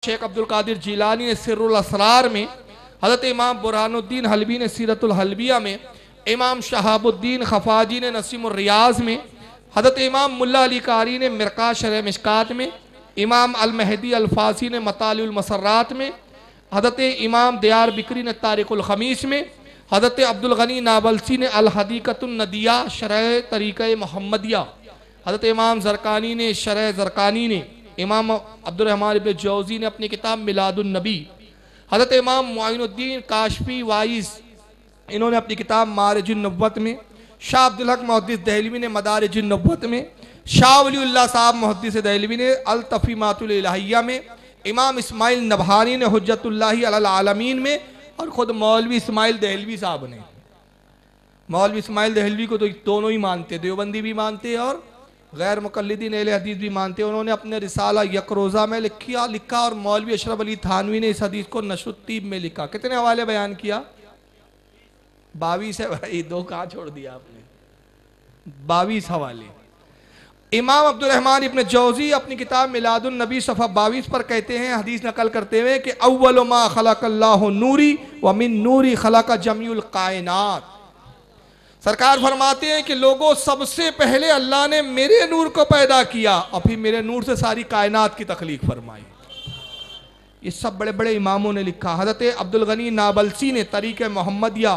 शेख अब्दुल कादिर जिलानी ने सिर्रुल असरार में, हज़रत इमाम बुरहानुद्दीन हलबी ने सीरतुल हलबिया में, इमाम शहाबुद्दीन खफाजी ने नसीमुर रियाज में, हज़रत इमाम मुल्ला अली कारी ने मिरका शरह मिशकात में, इमाम अल महदी अल फासी ने मतालिउल मसर्रात में, हज़रत इमाम दयार बिकरी ने तारिकुल खमीस में, हज़रत अब्दुल गनी नाबलसी ने अल हदीकतुन नदिया शरह तरीक़े मोहम्मदिया, हज़रत इमाम ज़रकानी ने शरह ज़रकानी ने, इमाम अब्दुल रहमान इब्न जौज़ी ने अपनी किताब मिलादुन नबी, हज़रत इमाम मुइनुद्दीन काशफी वाइस इन्होंने अपनी किताब मारिजुन नबुव्वत में, शाह अब्दुल हक मुहद्दिस दहलवी ने मदारिजुन नबुव्वत में, शाह वलीउल्लाह साहब मुहद्दिस दहलवी ने अल तफ़ीमातुल इलाहिया में, इमाम इस्माइल नबहानी ने हुज्जतुल्लाहि अलल आलमीन में, और ख़ुद मौलवी इस्माइल दहलवी साहब ने, मौलवी इस्माइल दहलवी को तो दोनों ही मानते, देवबंदी भी मानते और गैर मुक़ल्लिदीन अहले हदीस भी मानते हैं। उन्होंने अपने रिसाला यकरोज़ा में लिखा और मौलवी अशरफ अली थानवी ने इस हदीस को नशुत्तीब में लिखा। कितने हवाले बयान किया? 22 है भाई, 2 कहाँ छोड़ दिया आपने? 22 हवाले। इमाम अब्दुल रहमान इब्न जौज़ी अपनी किताब मिलादुन नबी सफ़ा 22 पर कहते हैं, हदीस नकल करते हुए कि अव्वलु मा खलक़ल्लाहु नूरी व मिन नूरी खलक़ जमीउल कायनात। सरकार फरमाते हैं कि लोगों, सबसे पहले अल्लाह ने मेरे नूर को पैदा किया और फिर मेरे नूर से सारी कायनात की तख्लीक फरमाई। ये सब बड़े बड़े इमामों ने लिखा। हज़रत अब्दुल गनी नाबलसी ने तरीक़े मोहम्मदिया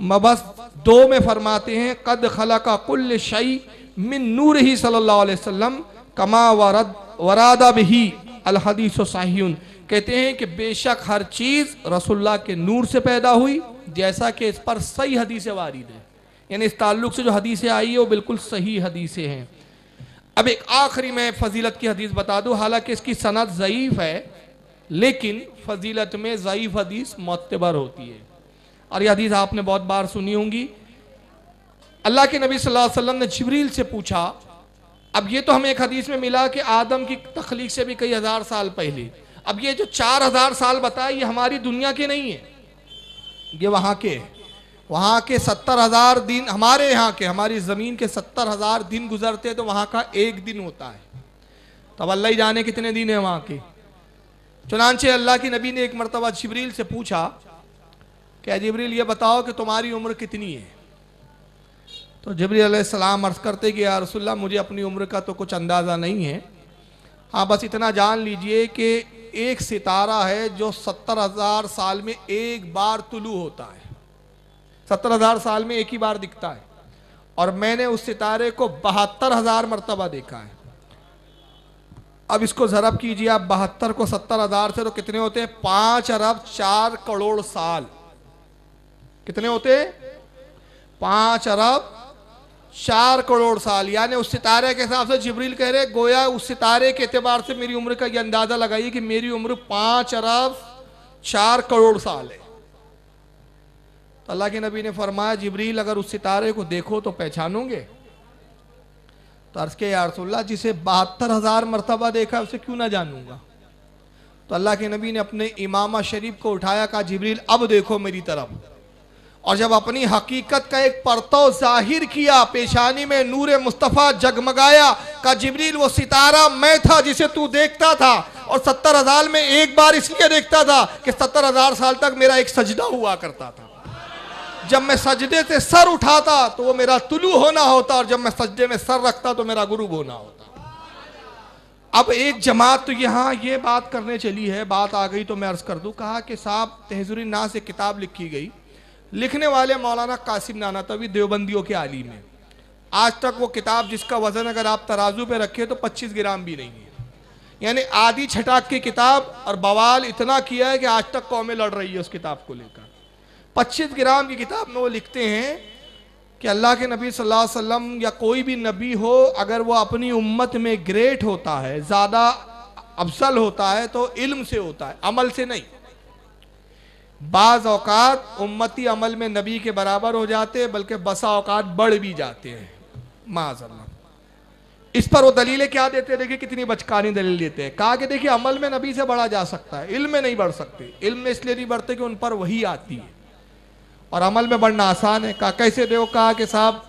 मबस 2 में फरमाते हैं, कद खलक़ा कुल्ल शै मिन नूरिही सल्लल्लाहु अलैहि वसल्लम कमा वरादा बिही अल हदीस सहीहुन। कहते हैं कि बेशक हर चीज़ रसूलुल्लाह के नूर से पैदा हुई, जैसा कि इस पर सही हदीसें वारिद है, यानी इस ताल्लुक से जो हदीसें आई है वो बिल्कुल सही हदीसें हैं। अब एक आखिरी मैं फजीलत की हदीस बता दूं, हालांकि इसकी सनद ज़ईफ़ है, लेकिन फजीलत में ज़ईफ़ हदीस मोतबर होती है, और यह हदीस आपने बहुत बार सुनी होंगी। अल्लाह के नबी सल्लल्लाहु अलैहि वसल्लम ने जिब्रील से पूछा, अब ये तो हमें एक हदीस में मिला कि आदम की तख्लीक से भी कई हज़ार साल पहले, अब ये जो 4000 साल बताए ये हमारी दुनिया के नहीं है, ये वहाँ के 70,000 दिन, हमारे यहाँ के, हमारी ज़मीन के 70,000 दिन गुजरते तो वहाँ का एक दिन होता है, तब अल्लाह ही जाने कितने दिन है वहाँ के। चुनांचे अल्लाह की नबी ने एक मरतबा जिब्रील से पूछा, क्या जिब्रील ये बताओ कि तुम्हारी उम्र कितनी है? तो जिब्रील अलैहिस्सलाम अर्ज़ करते कि या रसूलल्लाह, मुझे अपनी उम्र का तो कुछ अंदाज़ा नहीं है, हाँ बस इतना जान लीजिए कि एक सितारा है जो 70,000 साल में एक बार तुलू होता है, 70,000 साल में एक ही बार दिखता है, और मैंने उस सितारे को 72,000 मरतबा देखा है। अब इसको ज़रब कीजिए आप 72 को 70,000 से, तो कितने होते हैं? 5 अरब 4 करोड़ साल। कितने होते हैं? 5 अरब 4 करोड़ साल। यानी उस सितारे के हिसाब से जिब्रील कह रहे, गोया उस सितारे के एतबार से मेरी उम्र का यह अंदाज़ा लगाइए कि मेरी उम्र 5 अरब 4 करोड़ साल है। तो अल्लाह के नबी ने फरमाया, जिब्रील अगर उस सितारे को देखो तो पहचानोगे? तो अर्ज़ किया, या रसूलल्लाह, जिसे 72,000 मरतबा देखा उसे क्यों ना जानूंगा? तो अल्लाह के नबी ने अपने इमामा शरीफ को उठाया, कहा, जिब्रील अब देखो मेरी तरफ, और जब अपनी हकीकत का एक परतव जाहिर किया, पेशानी में नूरे मुस्तफ़ा जगमगाया, कहा, जिब्रील वो सितारा मैं था जिसे तू देखता था, और 70,000 में एक बार इसलिए देखता था कि 70,000 साल तक मेरा एक सजदा हुआ करता था। जब मैं सजदे से सर उठाता तो वो मेरा तुलू होना होता, और जब मैं सजदे में सर रखता तो मेरा गुरूब होना होता। अब एक जमात तो यहाँ ये बात करने चली है, बात आ गई तो मैं अर्ज़ कर दूँ, कहा कि साहब तहज़ुरुन नास एक किताब लिखी गई, लिखने वाले मौलाना कासिम नानातवी देवबंदियों के आलिम हैं। आज तक वो किताब जिसका वज़न अगर आप तराजू पे रखे तो 25 ग्राम भी नहीं है, यानी आधी छटाक की किताब, और बवाल इतना किया है कि आज तक कौमें लड़ रही है उस किताब को लेकर। 25 ग्राम की किताब में वो लिखते हैं कि अल्लाह के नबी सल्लल्लाहु अलैहि वसल्लम या कोई भी नबी हो, अगर वो अपनी उम्मत में ग्रेट होता है, ज़्यादा अफजल होता है, तो इल्म से होता है, अमल से नहीं। बाज़ औकात उम्मती अमल में नबी के बराबर हो जाते हैं, बल्कि बसा औकात बढ़ भी जाते हैं, माज़अल्लाह। इस पर वो दलीलें क्या देते हैं? देखिए कितनी बचकानी दलील देते हैं। कहा कि देखिए अमल में नबी से बढ़ा जा सकता है, इल्म में नहीं बढ़ सकते। इल्म में इसलिए नहीं बढ़ते कि उन पर वही आती है, और अमल में बढ़ना आसान है। कहा कैसे? देखो, कहा कि साहब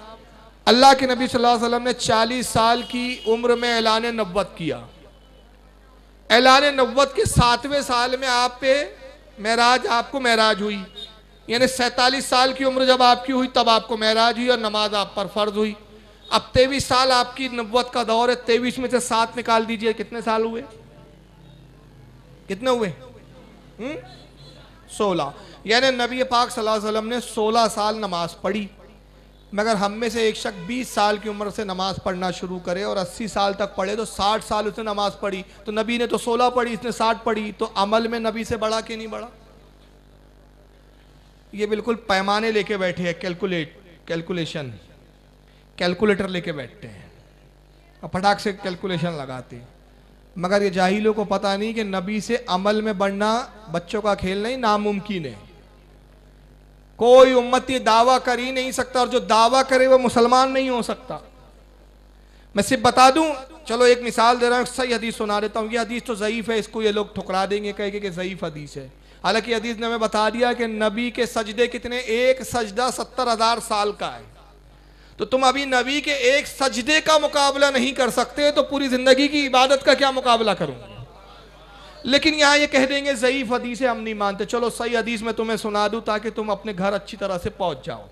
अल्लाह के नबी सल्लल्लाहु अलैहि वसल्लम ने 40 साल की उम्र में ऐलान नबुव्वत किया, ऐलान नबुव्वत के 7वें साल में आप पे आपको महराज हुई, यानी 47 साल की उम्र जब आपकी हुई तब आपको महराज हुई और नमाज आप पर फर्ज हुई। अब 23 साल आपकी नबुव्वत का दौर है, 23 में से 7 निकाल दीजिए, कितने साल हुए? कितने हुए? 16। यानी नबी पाक सल्लल्लाहु अलैहि वसल्लम ने 16 साल नमाज पढ़ी। मगर हम में से एक शख्स 20 साल की उम्र से नमाज पढ़ना शुरू करे और 80 साल तक पढ़े तो 60 साल उसने नमाज पढ़ी, तो नबी ने तो 16 पढ़ी, इसने 60 पढ़ी, तो अमल में नबी से बढ़ा कि नहीं बढ़ा? ये बिल्कुल पैमाने लेके बैठे हैं, कैलकुलेटर लेके बैठते हैं और फटाक से कैलकुलेशन लगाते हैं। मगर ये जाहिलों को पता नहीं कि नबी से अमल में बढ़ना बच्चों का खेल नहीं, नामुमकिन है। कोई उम्मती दावा कर ही नहीं सकता, और जो दावा करे वो मुसलमान नहीं हो सकता। मैं सिर्फ बता दूं, चलो एक मिसाल दे रहा हूं, सही हदीस सुना देता हूं। ये हदीस तो ज़ईफ है, इसको ये लोग ठुकरा देंगे कह के कि ज़ईफ हदीस है। हालांकि हदीस ने हमें बता दिया कि नबी के सजदे कितने, एक सजदा 70,000 साल का है। तो तुम अभी नबी के एक सजदे का मुकाबला नहीं कर सकते, तो पूरी जिंदगी की इबादत का क्या मुकाबला करूंगा? लेकिन यहां ये कह देंगे ज़ईफ हदीस है, हम नहीं मानते। चलो सही हदीस में तुम्हें सुना दूं ताकि तुम अपने घर अच्छी तरह से पहुंच जाओ।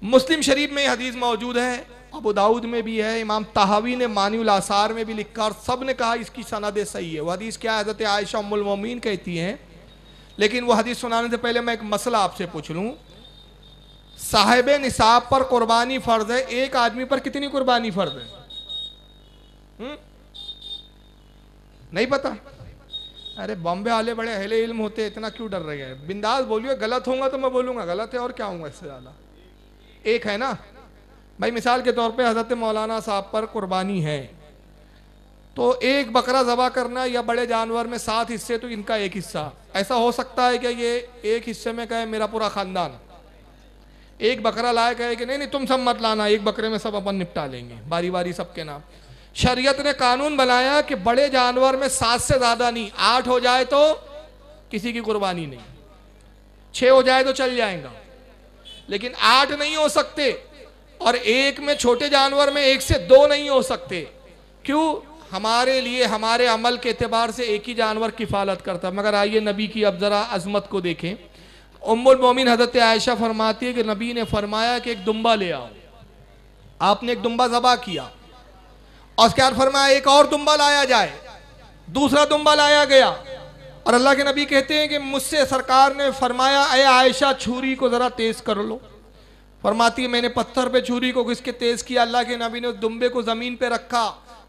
मुस्लिम शरीफ में हदीस मौजूद है, अबू दाऊद में भी है, इमाम तहावी ने मानिउल आसार में भी लिखा, और सब ने कहा इसकी सनद सही है। वो हदीस क्या है? हज़रत आयशा उम्मुल मोमिनीन कहती हैं। लेकिन वो हदीस सुनाने से पहले मैं एक मसला आपसे पूछ लूं, साहिब निसाब पर कुर्बानी फर्ज है, एक आदमी पर कितनी कुर्बानी फर्ज है? नहीं पता? अरे बॉम्बे वाले बड़े अहले इल्म होते, इतना क्यों डर रहे हैं? बिंदास बोलिए, गलत होगा तो मैं बोलूंगा गलत है, और क्या होगा इससे ज्यादा। एक है ना भाई, मिसाल के तौर पे हजरत मौलाना साहब पर कुर्बानी है, तो एक बकरा ज़बा करना या बड़े जानवर में 7 हिस्से, तो इनका एक हिस्सा। ऐसा हो सकता है कि ये एक हिस्से में कहे मेरा पूरा खानदान, एक बकरा लाए कहे कि नहीं नहीं तुम सब मत लाना, एक बकरे में सब अपन निपटा लेंगे बारी बारी सबके नाम। शरीयत ने कानून बनाया कि बड़े जानवर में 7 से ज्यादा नहीं, 8 हो जाए तो किसी की कुर्बानी नहीं, 6 हो जाए तो चल जाएगा, लेकिन 8 नहीं हो सकते, और एक में छोटे जानवर में 1 से 2 नहीं हो सकते। क्यों? हमारे लिए हमारे अमल के एतबार से एक ही जानवर किफालत करता है। मगर आइए नबी की अब जरा अजमत को देखें। उम्मुल मोमिन हजरत आयशा फरमाती है कि नबी ने फरमाया कि एक दुम्बा ले आओ। आपने एक दुम्बा ज़बा किया और क्या फरमाया, एक और दुम्बा लाया जाए। दूसरा दुम्बा लाया गया और अल्लाह के नबी कहते हैं कि मुझसे सरकार ने फरमाया, अय आयशा छुरी को ज़रा तेज़ कर लो। फरमाती है मैंने पत्थर पे छुरी को घिस के तेज़ किया। अल्लाह के नबी ने उस दुम्बे को ज़मीन पे रखा,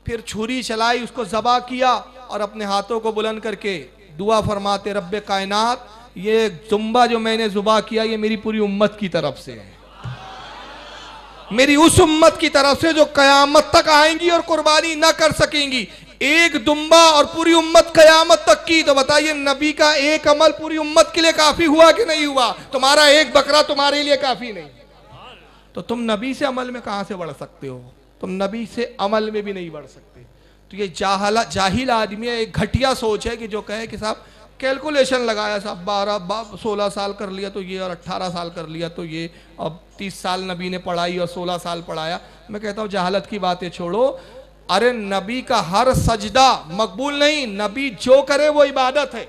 फिर छुरी चलाई, उसको ज़बा किया और अपने हाथों को बुलंद करके दुआ फरमाते, रब्बे कायनात, ये दुम्बा जो मैंने ज़ुबा किया ये मेरी पूरी उम्मत की तरफ से है, मेरी उस उम्मत की तरफ से जो कयामत तक आएंगी और कुर्बानी ना कर सकेंगी। एक दुम्बा और पूरी उम्मत कयामत तक की। तो बताइए नबी का एक अमल पूरी उम्मत के लिए काफी हुआ कि नहीं हुआ? तुम्हारा एक बकरा तुम्हारे लिए काफी नहीं, तो तुम नबी से अमल में कहां से बढ़ सकते हो? तुम नबी से अमल में भी नहीं बढ़ सकते। तो ये जाहिल आदमी है, एक घटिया सोच है कि जो कहे कि साहब कैलकुलेशन लगाया, साहब 16 साल कर लिया तो ये, और 18 साल कर लिया तो ये, अब 30 साल नबी ने पढ़ाई और 16 साल पढ़ाया। मैं कहता हूँ जहालत की बातें छोड़ो। अरे नबी का हर सजदा मकबूल नहीं, नबी जो करे वो इबादत है।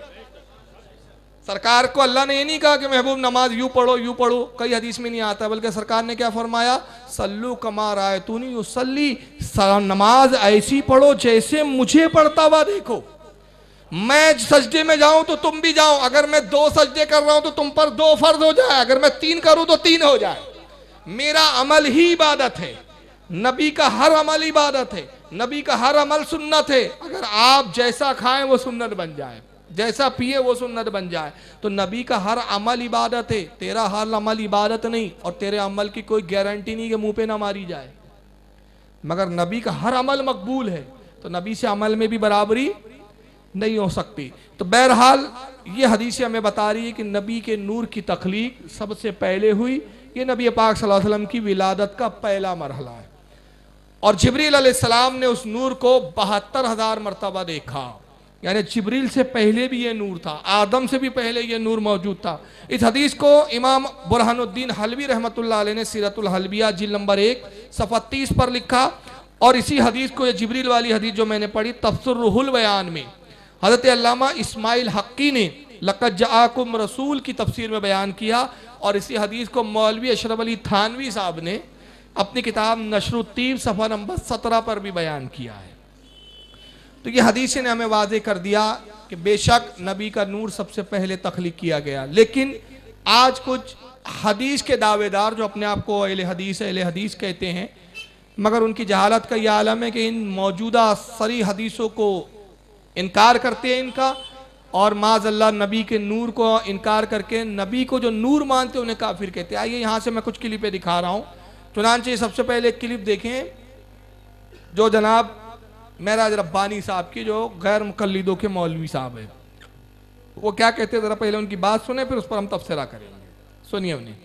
सरकार को अल्लाह ने ये नहीं कहा कि महबूब नमाज यूं पढ़ो, कई हदीस में नहीं आता, बल्कि सरकार ने क्या फरमाया, सल्लू कमा रायतूनी युसल्ली, नमाज ऐसी पढ़ो जैसे मुझे पढ़ता हुआ देखो। मैं सजदे में जाऊं तो तुम भी जाओ, अगर मैं 2 सजदे कर रहा हूं तो तुम पर 2 फर्ज हो जाए, अगर मैं 3 करूं तो 3 हो जाए। मेरा अमल ही इबादत है, नबी का हर अमल इबादत है, नबी का हर अमल सुन्नत है। अगर आप जैसा खाएं वो सुन्नत बन जाए, जैसा पिए वो सुन्नत बन जाए, तो नबी का हर अमल इबादत है, तेरा हर अमल इबादत नहीं, और तेरे अमल की कोई गारंटी नहीं कि मुंह पे ना मारी जाए। मगर नबी का हर अमल मकबूल है, तो नबी से अमल में भी बराबरी नहीं हो सकती। तो बहरहाल ये हदीस हमें बता रही है कि नबी के नूर की तख्लीक सबसे पहले हुई। ये नबी पाक सल्लल्लाहु अलैहि वसल्लम की विलादत का पहला मरहला है, और जिब्रील अलैहिस्सलाम ने उस नूर को 72,000 मरतबा देखा। यानी जिब्रील से पहले भी ये नूर था, आदम से भी पहले ये नूर मौजूद था। इस हदीस को इमाम बुरहानुद्दीन हलवी रहमतुल्लाह अलैह ने सीरतुल हलबिया जिल्द नंबर 1 सफ़ा 30 पर लिखा। और इसी हदीस को, ये जिब्रील वाली हदीस जो मैंने पढ़ी, तफसीर रूहुल बयान में हज़रत अल्लामा इस्माइल हक्की ने लक़द जाअकुम रसूल की तफसीर में बयान किया, और इसी हदीस को मौलवी अशरफ अली थानवी साहब ने अपनी किताब नशरुत्तीब सफ़ा नंबर 17 पर भी बयान किया है। तो ये हदीस ने हमें वाज़े कर दिया कि बेशक नबी का नूर सबसे पहले तख्लीक किया गया। लेकिन आज कुछ हदीस के दावेदार जो अपने आप को अहले हदीस कहते हैं, मगर उनकी जहालत का यह आलम है कि इन मौजूदा सरी हदीसों को इनकार करते हैं इनका, और माज़अल्लाह नबी के नूर को इनकार करके नबी को जो नूर मानते हैं उन्हें काफिर कहते हैं। आइए यहाँ से मैं कुछ क्लिपें दिखा रहा हूँ। चुनांचे सबसे पहले एक क्लिप देखें जो जनाब महराज रब्बानी साहब की, जो गैर मुकल्लिदों के मौलवी साहब है, वो क्या कहते हैं, जरा पहले उनकी बात सुने फिर उस पर हम तफसीरा करेंगे। सुनिए उन्हें।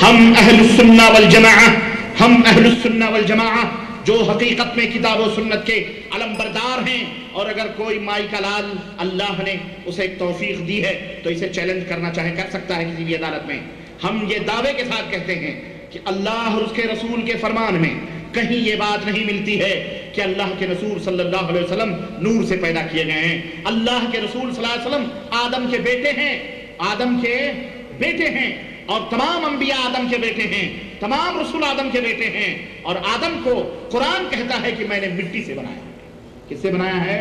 हम अहलुस्सुन्ना वल जमाअह, हम अहलुस्सुन्ना वल जमाअह जो हकीकत में किताब और सुन्नत के अलमबरदार हैं, और अगर कोई माई का लाल अल्लाह ने उसे एक तौफीक दी है तो इसे चैलेंज करना चाहे कर सकता है किसी भी अदालत में। हम ये दावे के साथ कहते हैं कि अल्लाह और उसके रसूल के फरमान में कहीं ये बात नहीं मिलती है कि अल्लाह के रसूल सल्लल्लाहु अलैहि वसल्लम नूर से पैदा किए गए हैं। अल्लाह के रसूल सल्लल्लाहु अलैहि वसल्लम आदम के बेटे हैं, आदम के बेटे हैं, और तमाम अंबिया आदम के बेटे हैं, तमाम रसूल आदम के बेटे हैं। और आदम को कुरान कहता है कि मैंने मिट्टी से बनाया। किससे बनाया है?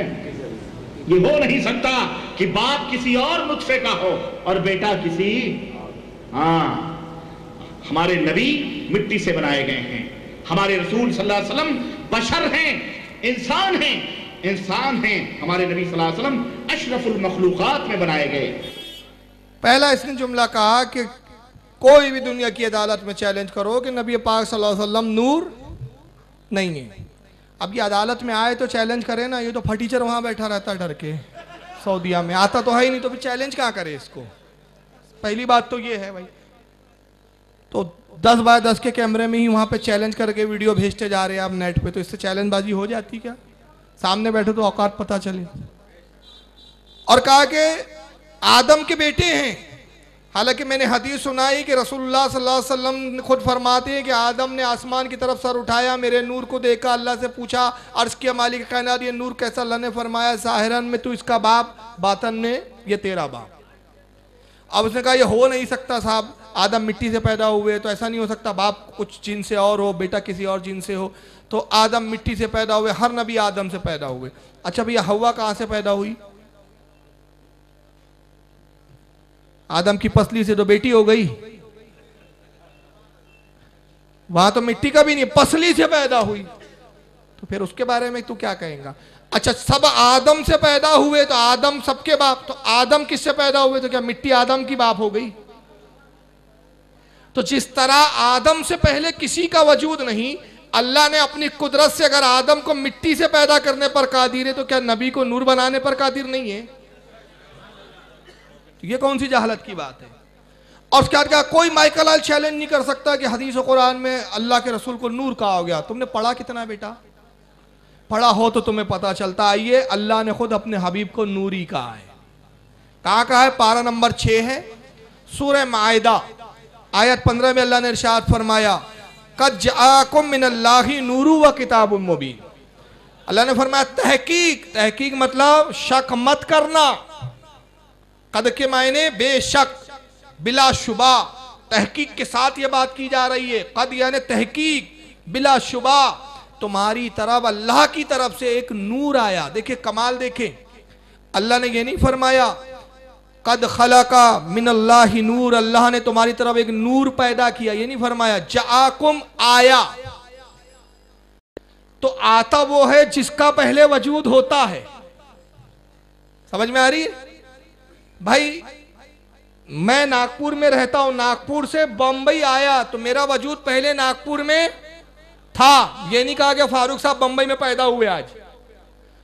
ये हो नहीं सकता कि बाप किसी और नुत्फे का हो और बेटा किसी, हाँ, हमारे नबी मिट्टी से बनाए गए हैं। हमारे रसूल सल्लल्लाहु अलैहि वसल्लम बशर हैं, इंसान हैं, इंसान हैं। हमारे नबी सल्लल्लाहु अलैहि वसल्लम अशरफुल मखलूकात में बनाए गए। पहला इसने जुमला कहा कि कोई भी दुनिया की अदालत में चैलेंज करो कि नबी पाक सल्लल्लाहु अलैहि वसल्लम नूर नहीं है। अब ये अदालत में आए तो चैलेंज करे ना, ये तो फटीचर वहां बैठा रहता है डर के, सऊदीया में आता तो है ही नहीं, तो फिर चैलेंज कहाँ करे इसको। पहली बात तो ये है भाई, तो 10 बाय 10 के कैमरे में ही वहां पे चैलेंज करके वीडियो भेजते जा रहे हैं आप नेट पे, तो इससे चैलेंजबाजी हो जाती क्या? सामने बैठे तो औकात पता चले। और कहा कि आदम के बेटे हैं, हालांकि मैंने हदीस सुनाई कि रसूलुल्लाह सल्लल्लाहु अलैहि वसल्लम खुद फरमाते हैं कि आदम ने आसमान की तरफ सर उठाया, मेरे नूर को देखा, अल्लाह से पूछा, अर्ज़ किया मालिक कायनात ये नूर कैसा? अल्लाह ने फरमाया ज़ाहिरन में तू इसका बाप, बातन में ये तेरा बाप। अब उसने कहा ये हो नहीं सकता साहब, आदम मिट्टी से पैदा हुए, तो ऐसा नहीं हो सकता बाप कुछ जिन से और हो, बेटा किसी और जिन से हो। तो आदम मिट्टी से पैदा हुए, हर नबी आदम से पैदा हुए। अच्छा भैया हव्वा कहाँ से पैदा हुई? आदम की पसली से तो बेटी हो गई, वहां तो मिट्टी का भी नहीं, पसली से पैदा हुई, तो फिर उसके बारे में तू क्या कहेगा? अच्छा सब आदम से पैदा हुए तो आदम सबके बाप, तो आदम किससे पैदा हुए? तो क्या मिट्टी आदम की बाप हो गई? तो जिस तरह आदम से पहले किसी का वजूद नहीं, अल्लाह ने अपनी कुदरत से अगर आदम को मिट्टी से पैदा करने पर कादिर है, तो क्या नबी को नूर बनाने पर कादिर नहीं है? तो ये कौन सी जहालत की बात है? और उसके बाद क्या कोई माइकल आल चैलेंज नहीं कर सकता कि हदीस और कुरान में अल्लाह के रसूल को नूर कहा हो गया। तुमने पढ़ा कितना बेटा? पढ़ा हो तो तुम्हें पता चलता। आइए, अल्लाह ने खुद अपने हबीब को नूरी कहा है। कहा है? पारा नंबर 6 है, सूरह माइदा आयत 15 में अल्लाह ने इरशाद फरमाया कद जाअकुम मिनल्लाहि नूरु व किताबुम मुबीन। अल्लाह ने फरमाया तहकीक, तहकीक मतलब शक मत करना। कद के मायने बेशक, बिलाशुबा, तहकीक के साथ ये बात की जा रही है। कद यानी तहकीक, बिलाशुबा तुम्हारी तरफ अल्लाह की तरफ से एक नूर आया। देखे कमाल, देखे अल्लाह ने ये नहीं फरमाया कद खलका मिनल्लाहि नूर, अल्लाह ने तुम्हारी तरफ एक नूर पैदा किया, ये नहीं फरमाया। जाअकुम आया, तो आता वो है जिसका पहले वजूद होता है। समझ में आ रही है भाई? मैं नागपुर में रहता हूं, नागपुर से बंबई आया तो मेरा वजूद पहले नागपुर में था। ये नहीं कहा कि फारूक साहब बंबई में पैदा हुए आज,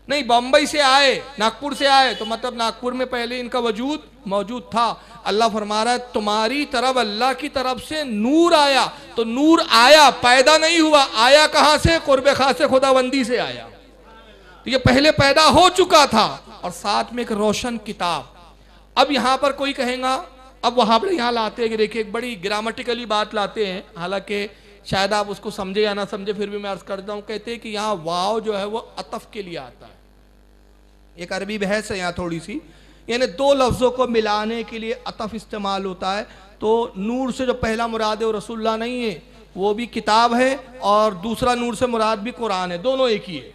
नहीं, बंबई से आए, नागपुर से आए, तो मतलब नागपुर में पहले इनका वजूद मौजूद था। अल्लाह फरमा रहा है तुम्हारी तरफ अल्लाह की तरफ से नूर आया। तो नूर आया, पैदा नहीं हुआ। आया कहां से? कुर्बे खास से, खुदाबंदी से आया। तो ये पहले पैदा हो चुका था, और साथ में एक रोशन किताब। अब यहां पर कोई कहेगा, अब वहां पर यहां लाते हैं कि देखिए एक बड़ी ग्रामेटिकली बात लाते हैं, हालांकि शायद आप उसको समझे या ना समझे, फिर भी मैं अर्ज करता हूं। कहते हैं कि यहाँ वाव जो है वो अतफ के लिए आता है। एक अरबी बहस है यहाँ थोड़ी सी, यानी दो लफ्ज़ों को मिलाने के लिए अतफ इस्तेमाल होता है। तो नूर से जो पहला मुराद है वो रसूलुल्लाह नहीं है, वो भी किताब है, और दूसरा नूर से मुराद भी कुरान है, दोनों एक ही है।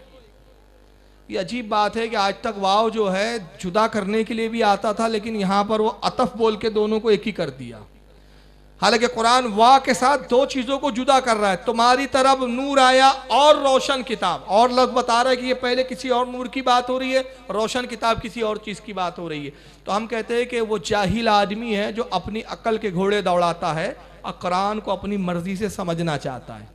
ये अजीब बात है कि आज तक वाव जो है जुदा करने के लिए भी आता था, लेकिन यहाँ पर वो अतफ बोल के दोनों को एक ही कर दिया। हालांकि कुरान वाह के साथ दो चीज़ों को जुदा कर रहा है, तुम्हारी तरफ नूर आया और रोशन किताब, और लफ्ज़ बता रहा है कि ये पहले किसी और नूर की बात हो रही है, रोशन किताब किसी और चीज़ की बात हो रही है। तो हम कहते हैं कि वो जाहिल आदमी है जो अपनी अक्ल के घोड़े दौड़ाता है और कुरान को अपनी मर्जी से समझना चाहता है।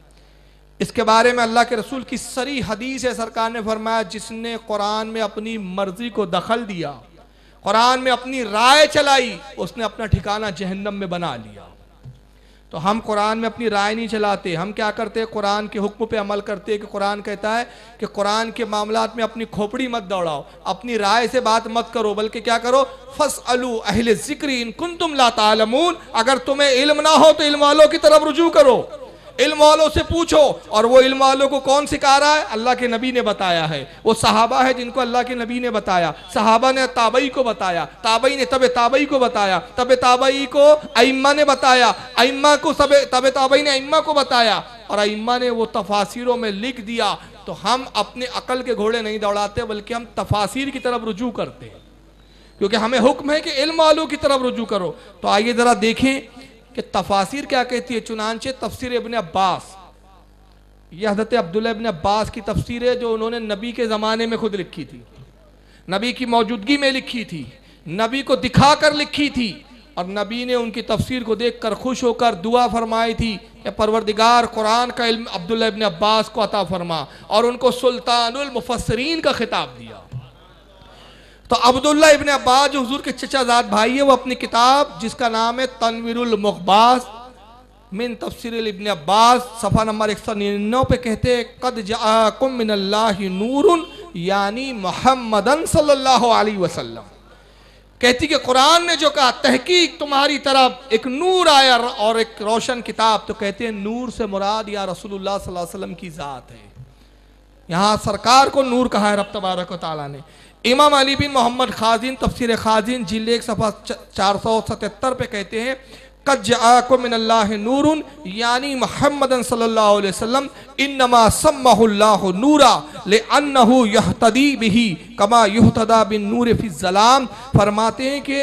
इसके बारे में अल्लाह के रसूल की सरी हदीस है, सरकार ने फरमाया जिसने कुरान में अपनी मर्जी को दखल दिया, कुरान में अपनी राय चलाई, उसने अपना ठिकाना जहन्नम में बना लिया। तो हम कुरान में अपनी राय नहीं चलाते, हम क्या करते हैं, कुरान के हुक्म पे अमल करते हैं कि कुरान कहता है कि कुरान के मामलात में अपनी खोपड़ी मत दौड़ाओ, अपनी राय से बात मत करो, बल्कि क्या करो, फसअलू अहले ज़िक्री इन कुंतुम ला तालमून, अगर तुम्हें इल्म ना हो तो इल्म वालों की तरफ रुजू करो, इल्म वालों से पूछो। और वो इल्म वालों को कौन सिखा रहा है? अल्लाह के नबी ने बताया है। वो सहाबा है जिनको अल्लाह के नबी ने बताया, सहाबा ने ताबई को बताया, ताबई ने तबे ताबई को बताया, तबे ताबई को अइम्मा ने बताया, अइम्मा को तबे ताबई ने अइम्मा को बताया, और अइम्मा ने वो तफासिरों में लिख दिया। तो हम अपने अकल के घोड़े नहीं दौड़ाते, बल्कि हम तफासिर की तरफ रुजू करते हैं, क्योंकि हमें हुक्म है कि इल्म वालों की तरफ रुजू करो। तो आइए जरा देखें कि तफासिर क्या कहती है। चुनांचे तफसीर इब्न अब्बास, यह हज़रत अब्दुल्लाह इब्न अब्बास की तफसीर है जो उन्होंने नबी के ज़माने में खुद लिखी थी, नबी की मौजूदगी में लिखी थी, नबी को दिखाकर लिखी थी, और नबी ने उनकी तफसीर को देखकर खुश होकर दुआ फरमाई थी कि परवरदिगार कुरान का इल्म अब्दुल्लाह इब्न अब्बास को अता फरमा, और उनको सुल्तानुल मुफस्सिरीन का खिताब दिया। तो अब्दुल्लाह इब्न अब्बास जो हुजूर के चचाजाद भाई है, वो अपनी किताब जिसका नाम है तनवीरुल मुग़बास मिन तफसीर इब्न अब्बास, सफ़ा नंबर 199 पे कहते हैं कद जाअकुम मिनल्लाहि नूरुन, यानी मुहम्मदन सल्लल्लाहु अलैहि वसल्लम। कहती कि कुरान ने जो कहा तहकीक तुम्हारी तरफ एक नूर आया और एक रोशन किताब, तो कहते हैं नूर से मुराद या रसूलुल्लाह सल्लल्लाहु अलैहि वसल्लम की ज़ात है। यहाँ सरकार को नूर कहा है रब तबारक व तआला ने। इमाम अली बिन मोहम्मद खाजिन तफसीर खाजिन जिल्द 1 सफ़ा 477 पे कहते हैं कद जाअकुम मिनल्लाहि नूरुन, यानी मुहम्मदन सल्लल्लाहु अलैहि वसल्लम इन्नमा सम्महुल्लाहु नूरा लिअन्नहु यहतदी बिही कमा युहतदा बिन नूर फी ज़लाम। फरमाते हैं कि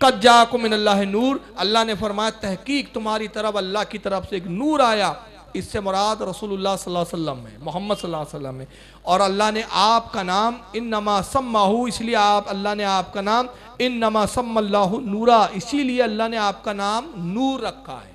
कद जाअकुम मिनल्लाहि नूर, अल्लाह ने फरमाया तहकीक तुम्हारी तरफ अल्लाह की तरफ से एक नूर आया, इससे मुराद रसूलुल्लाह सल्लल्लाहु अलैहि वसल्लम में, मोहम्मद सल्लल्लाहु अलैहि वसल्लम में। और अल्लाह ने आपका नाम इन्नमा सम्माहु, इसलिए अल्लाह ने आपका नाम इन्नमा सम्मल्लाहु नूरा, इसीलिए अल्लाह ने आपका नाम नूर रखा है,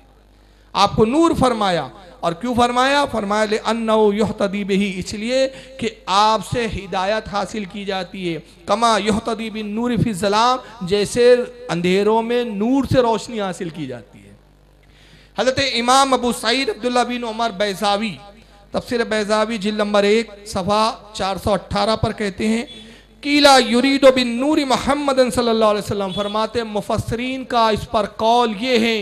आपको नूर फरमाया। और क्यों फरमाया? फरमाया ले अन्नहु युहतदी बिही, इसलिए कि आपसे हिदायत हासिल की जाती है, कमा युहतदी बिन नूर फी ज़लाम, जैसे अंधेरों में नूर से रोशनी हासिल की जाती है। हज़रत इमाम अबू सईद अब्दुल्लाह बिन उमर बैज़ावी तफसीर बैज़ावी जिल्द नंबर 1 सफ़ा 418 पर कहते हैं कीला युरीदो बिन नूरी मुहम्मदन सल्लल्लाहु अलैहि वसल्लम, फरमाते मुफस्सिरीन का इस पर कौल ये है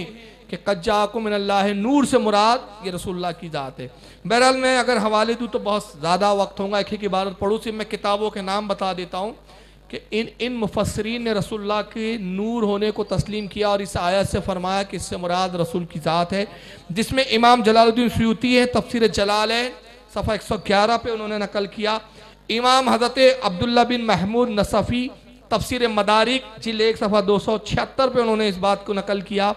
कि कद जाअकुम मिनल्लाहि नूर से मुराद ये रसूलुल्लाह की ज़ात है। बहरहाल मैं अगर हवाले दूँ तो बहुत ज़्यादा वक्त होगा, एक एक इबारत पढ़ूँ, सिर्फ मैं किताबों के नाम बता देता हूँ कि इन मुफस्सिरीन ने रसूलुल्लाह के नूर होने को तस्लीम किया और इस आयत से फरमाया कि इससे मुराद रसूल की ज़ात है, जिसमें इमाम जलालुद्दीन सुयूती है तफसीर जलालैन सफ़ा 111 पे उन्होंने नकल किया। इमाम हज़रत अब्दुल्लाह बिन महमूद नसफ़ी तफसीर मदारिक जिल्द 1 सफ़ा 276 पे उन्होंने इस बात को नकल किया।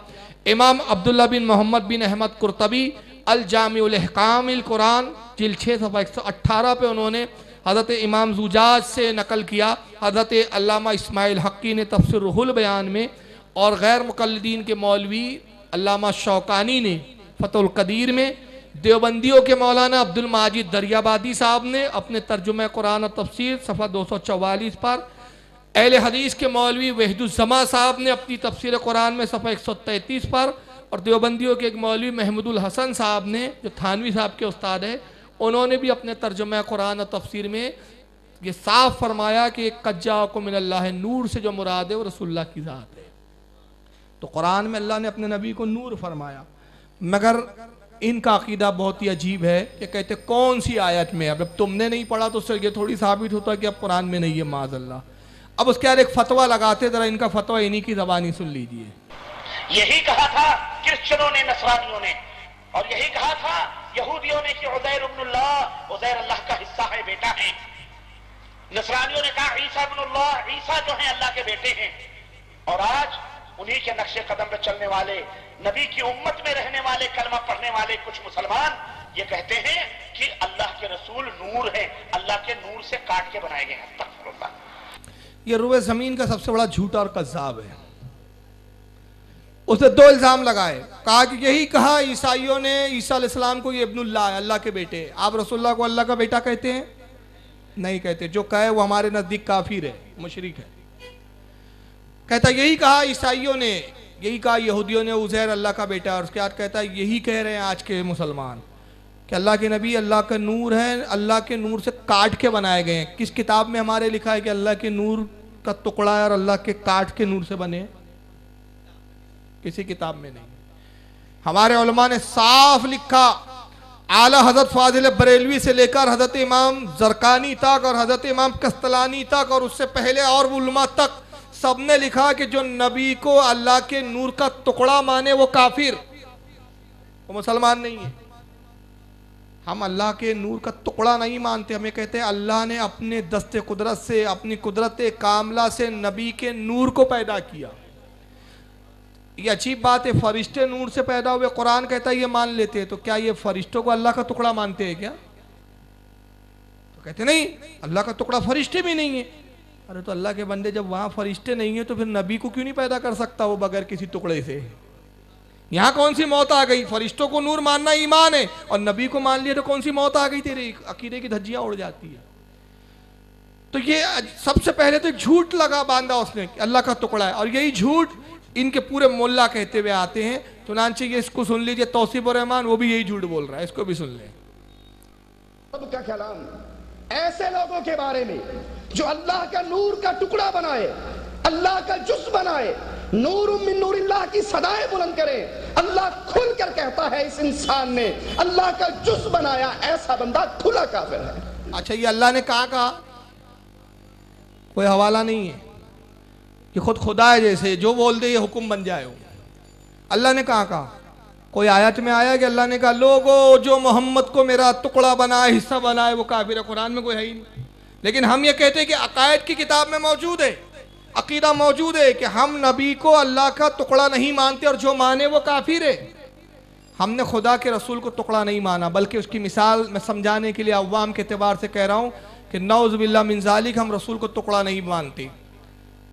इमाम अब्दुल्लाह बिन मोहम्मद बिन अहमद कुर्तबी अल जामिउल अहकामिल कुरान जिल्द 6 सफ़ा 118 पे उन्होंने हज़रत इमाम ज़ुजाज से नकल किया। हज़रत अल्लामा इस्माइल हक्की ने तफसीर रुहुल बयान में, और गैर मुक़ल्लिदीन के मौलवी अल्लामा शौकानी ने फ़तहुल क़दीर में, देवबंदियों के मौलाना अब्दुल माजिद दरियाबादी साहब ने अपने तर्जुमा कुरान और तफसीर सफ़ा 244 पर, अहले हदीस के मौलवी वहीदुज़्ज़मा साहब ने अपनी तफसीर कुरान में सफ़ा 133 पर, और देवबंदियों के एक मौलवी महमूदुल हसन साहब ने जो थानवी साहब के उस्ताद हैं, उन्होंने भी अपने तर्जुमा कुरान और तफसीर में ये साफ फरमाया कि कद जाअकुम मिनल्लाहि नूर से जो मुराद है वो रसूलुल्लाह की ज़ात है। तो कुरान में अल्लाह ने अपने नबी को नूर फरमाया, मगर इनका अकीदा बहुत ही अजीब है कि कहते कौन सी आयत में, अब तुमने नहीं पढ़ा तो उससे ये थोड़ी साबित होता कि अब कुरान में नहीं है माज़अल्लाह। अब उसके बाद एक फतवा लगाते, जरा इनका फतवा इन्हीं की ज़बानी सुन लीजिए। यही कहा था क्रिश्चियनों ने, नसरानियों ने, और यही कहा था यहूदियों ने कि उज़ैर इब्नुल्लाह, उज़ैर अल्लाह का हिस्सा है, बेटा है। नसरानियों ने कहा ईसा इब्नुल्लाह, ईसा जो है अल्लाह के बेटे हैं। और आज उन्हीं के नक्शे कदम पर चलने वाले, नबी की उम्मत में रहने वाले, कलमा पढ़ने वाले कुछ मुसलमान ये कहते हैं कि अल्लाह के रसूल नूर है, अल्लाह के नूर से काट के बनाए गए हैं। अस्तगफिरुल्लाह। ये रुए ज़मीन का सबसे बड़ा झूठा और कज़्ज़ाब है। उसने 2 इल्ज़ाम लगाए, कहा कि यही कहा ईसाइयों ने ईसा अलैहिस्सलाम को ये इब्नुल्लाह है, अल्लाह के बेटे। आप रसूलुल्लाह को अल्लाह का बेटा कहते हैं? नहीं कहते। जो कहे वो हमारे नज़दीक काफिर है, मुशरिक है। कहता यही कहा ईसाइयों ने, यही कहा यहूदियों ने उज़ैर अल्लाह का बेटा। और उसके बाद कहता है यही कह रहे हैं आज के मुसलमान कि अल्लाह के नबी अल्लाह का नूर है, अल्लाह के नूर से काट के बनाए गए हैं। किस किताब में हमारे लिखा है कि अल्लाह के नूर का टुकड़ा है और अल्लाह के काट के नूर से बने? किसी किताब में नहीं। हमारे उलमा ने साफ लिखा, आला हजरत फाजिल बरेलवी से लेकर हजरत इमाम जरकानी तक और हजरत इमाम कस्तलानी तक और उससे पहले और उलमा तक सबने लिखा कि जो नबी को अल्लाह के नूर का टुकड़ा माने वो काफिर, वो मुसलमान नहीं है। हम अल्लाह के नूर का टुकड़ा नहीं मानते, हमें कहते हैं अल्लाह ने अपने दस्ते कुदरत से, अपनी कुदरत कामला से नबी के नूर को पैदा किया। ये अजीब बात है, फरिश्ते नूर से पैदा हुए, कुरान कहता है ये मान लेते हैं। तो क्या ये फरिश्तों को अल्लाह का टुकड़ा मानते हैं क्या? तो कहते नहीं, अल्लाह का टुकड़ा फरिश्ते भी नहीं है। अरे तो अल्लाह के बंदे जब वहां फरिश्ते नहीं है तो फिर नबी को क्यों नहीं पैदा कर सकता वो बगैर किसी टुकड़े से? यहाँ कौन सी मौत आ गई? फरिश्तों को नूर मानना ईमान है और नबी को मान लिया तो कौन सी मौत आ गई? तेरे अकीदे की धज्जियां उड़ जाती है। तो ये सबसे पहले तो एक झूठ लगा बांधा उसने, अल्लाह का टुकड़ा है। और यही झूठ इनके पूरे मोल्ला कहते हुए आते हैं। चुनांचे ये इसको सुन लीजिए, तौसीफ रहमान वो भी यही झूठ बोल रहा है, इसको भी सुन लें। का कलाम ऐसे लोगों के बारे में जो अल्लाह का नूर का टुकड़ा बनाए, अल्लाह का जुज़ बनाए, नूर मिन नूरिल्लाह की सदाएं बुलंद करे। अल्लाह खुलकर कहता है इस इंसान ने अल्लाह का जुज़ बनाया, ऐसा बंदा खुला काफिर है। अच्छा, ये अल्लाह ने कहा कोई हवाला नहीं है कि खुद खुदा है, जैसे जो बोल दे ये हुक्म बन जाए। अल्लाह ने कहा कोई आयत में आया कि अल्लाह ने कहा लोगो जो मोहम्मद को मेरा टुकड़ा बनाए, हिस्सा बनाए वो काफिर है? कुरान में कोई है ही नहीं। लेकिन हम ये कहते हैं कि अकायद की किताब में मौजूद है, अकीदा मौजूद है कि हम नबी को अल्लाह का टुकड़ा नहीं मानते और जो माने वो काफिर है। हमने खुदा के रसूल को टुकड़ा नहीं माना, बल्कि उसकी मिसाल मैं समझाने के लिए अवाम के एतबार से कह रहा हूँ कि नौज़ बिल्लाह मिन ज़ालिक, हम रसूल को टुकड़ा नहीं मानते।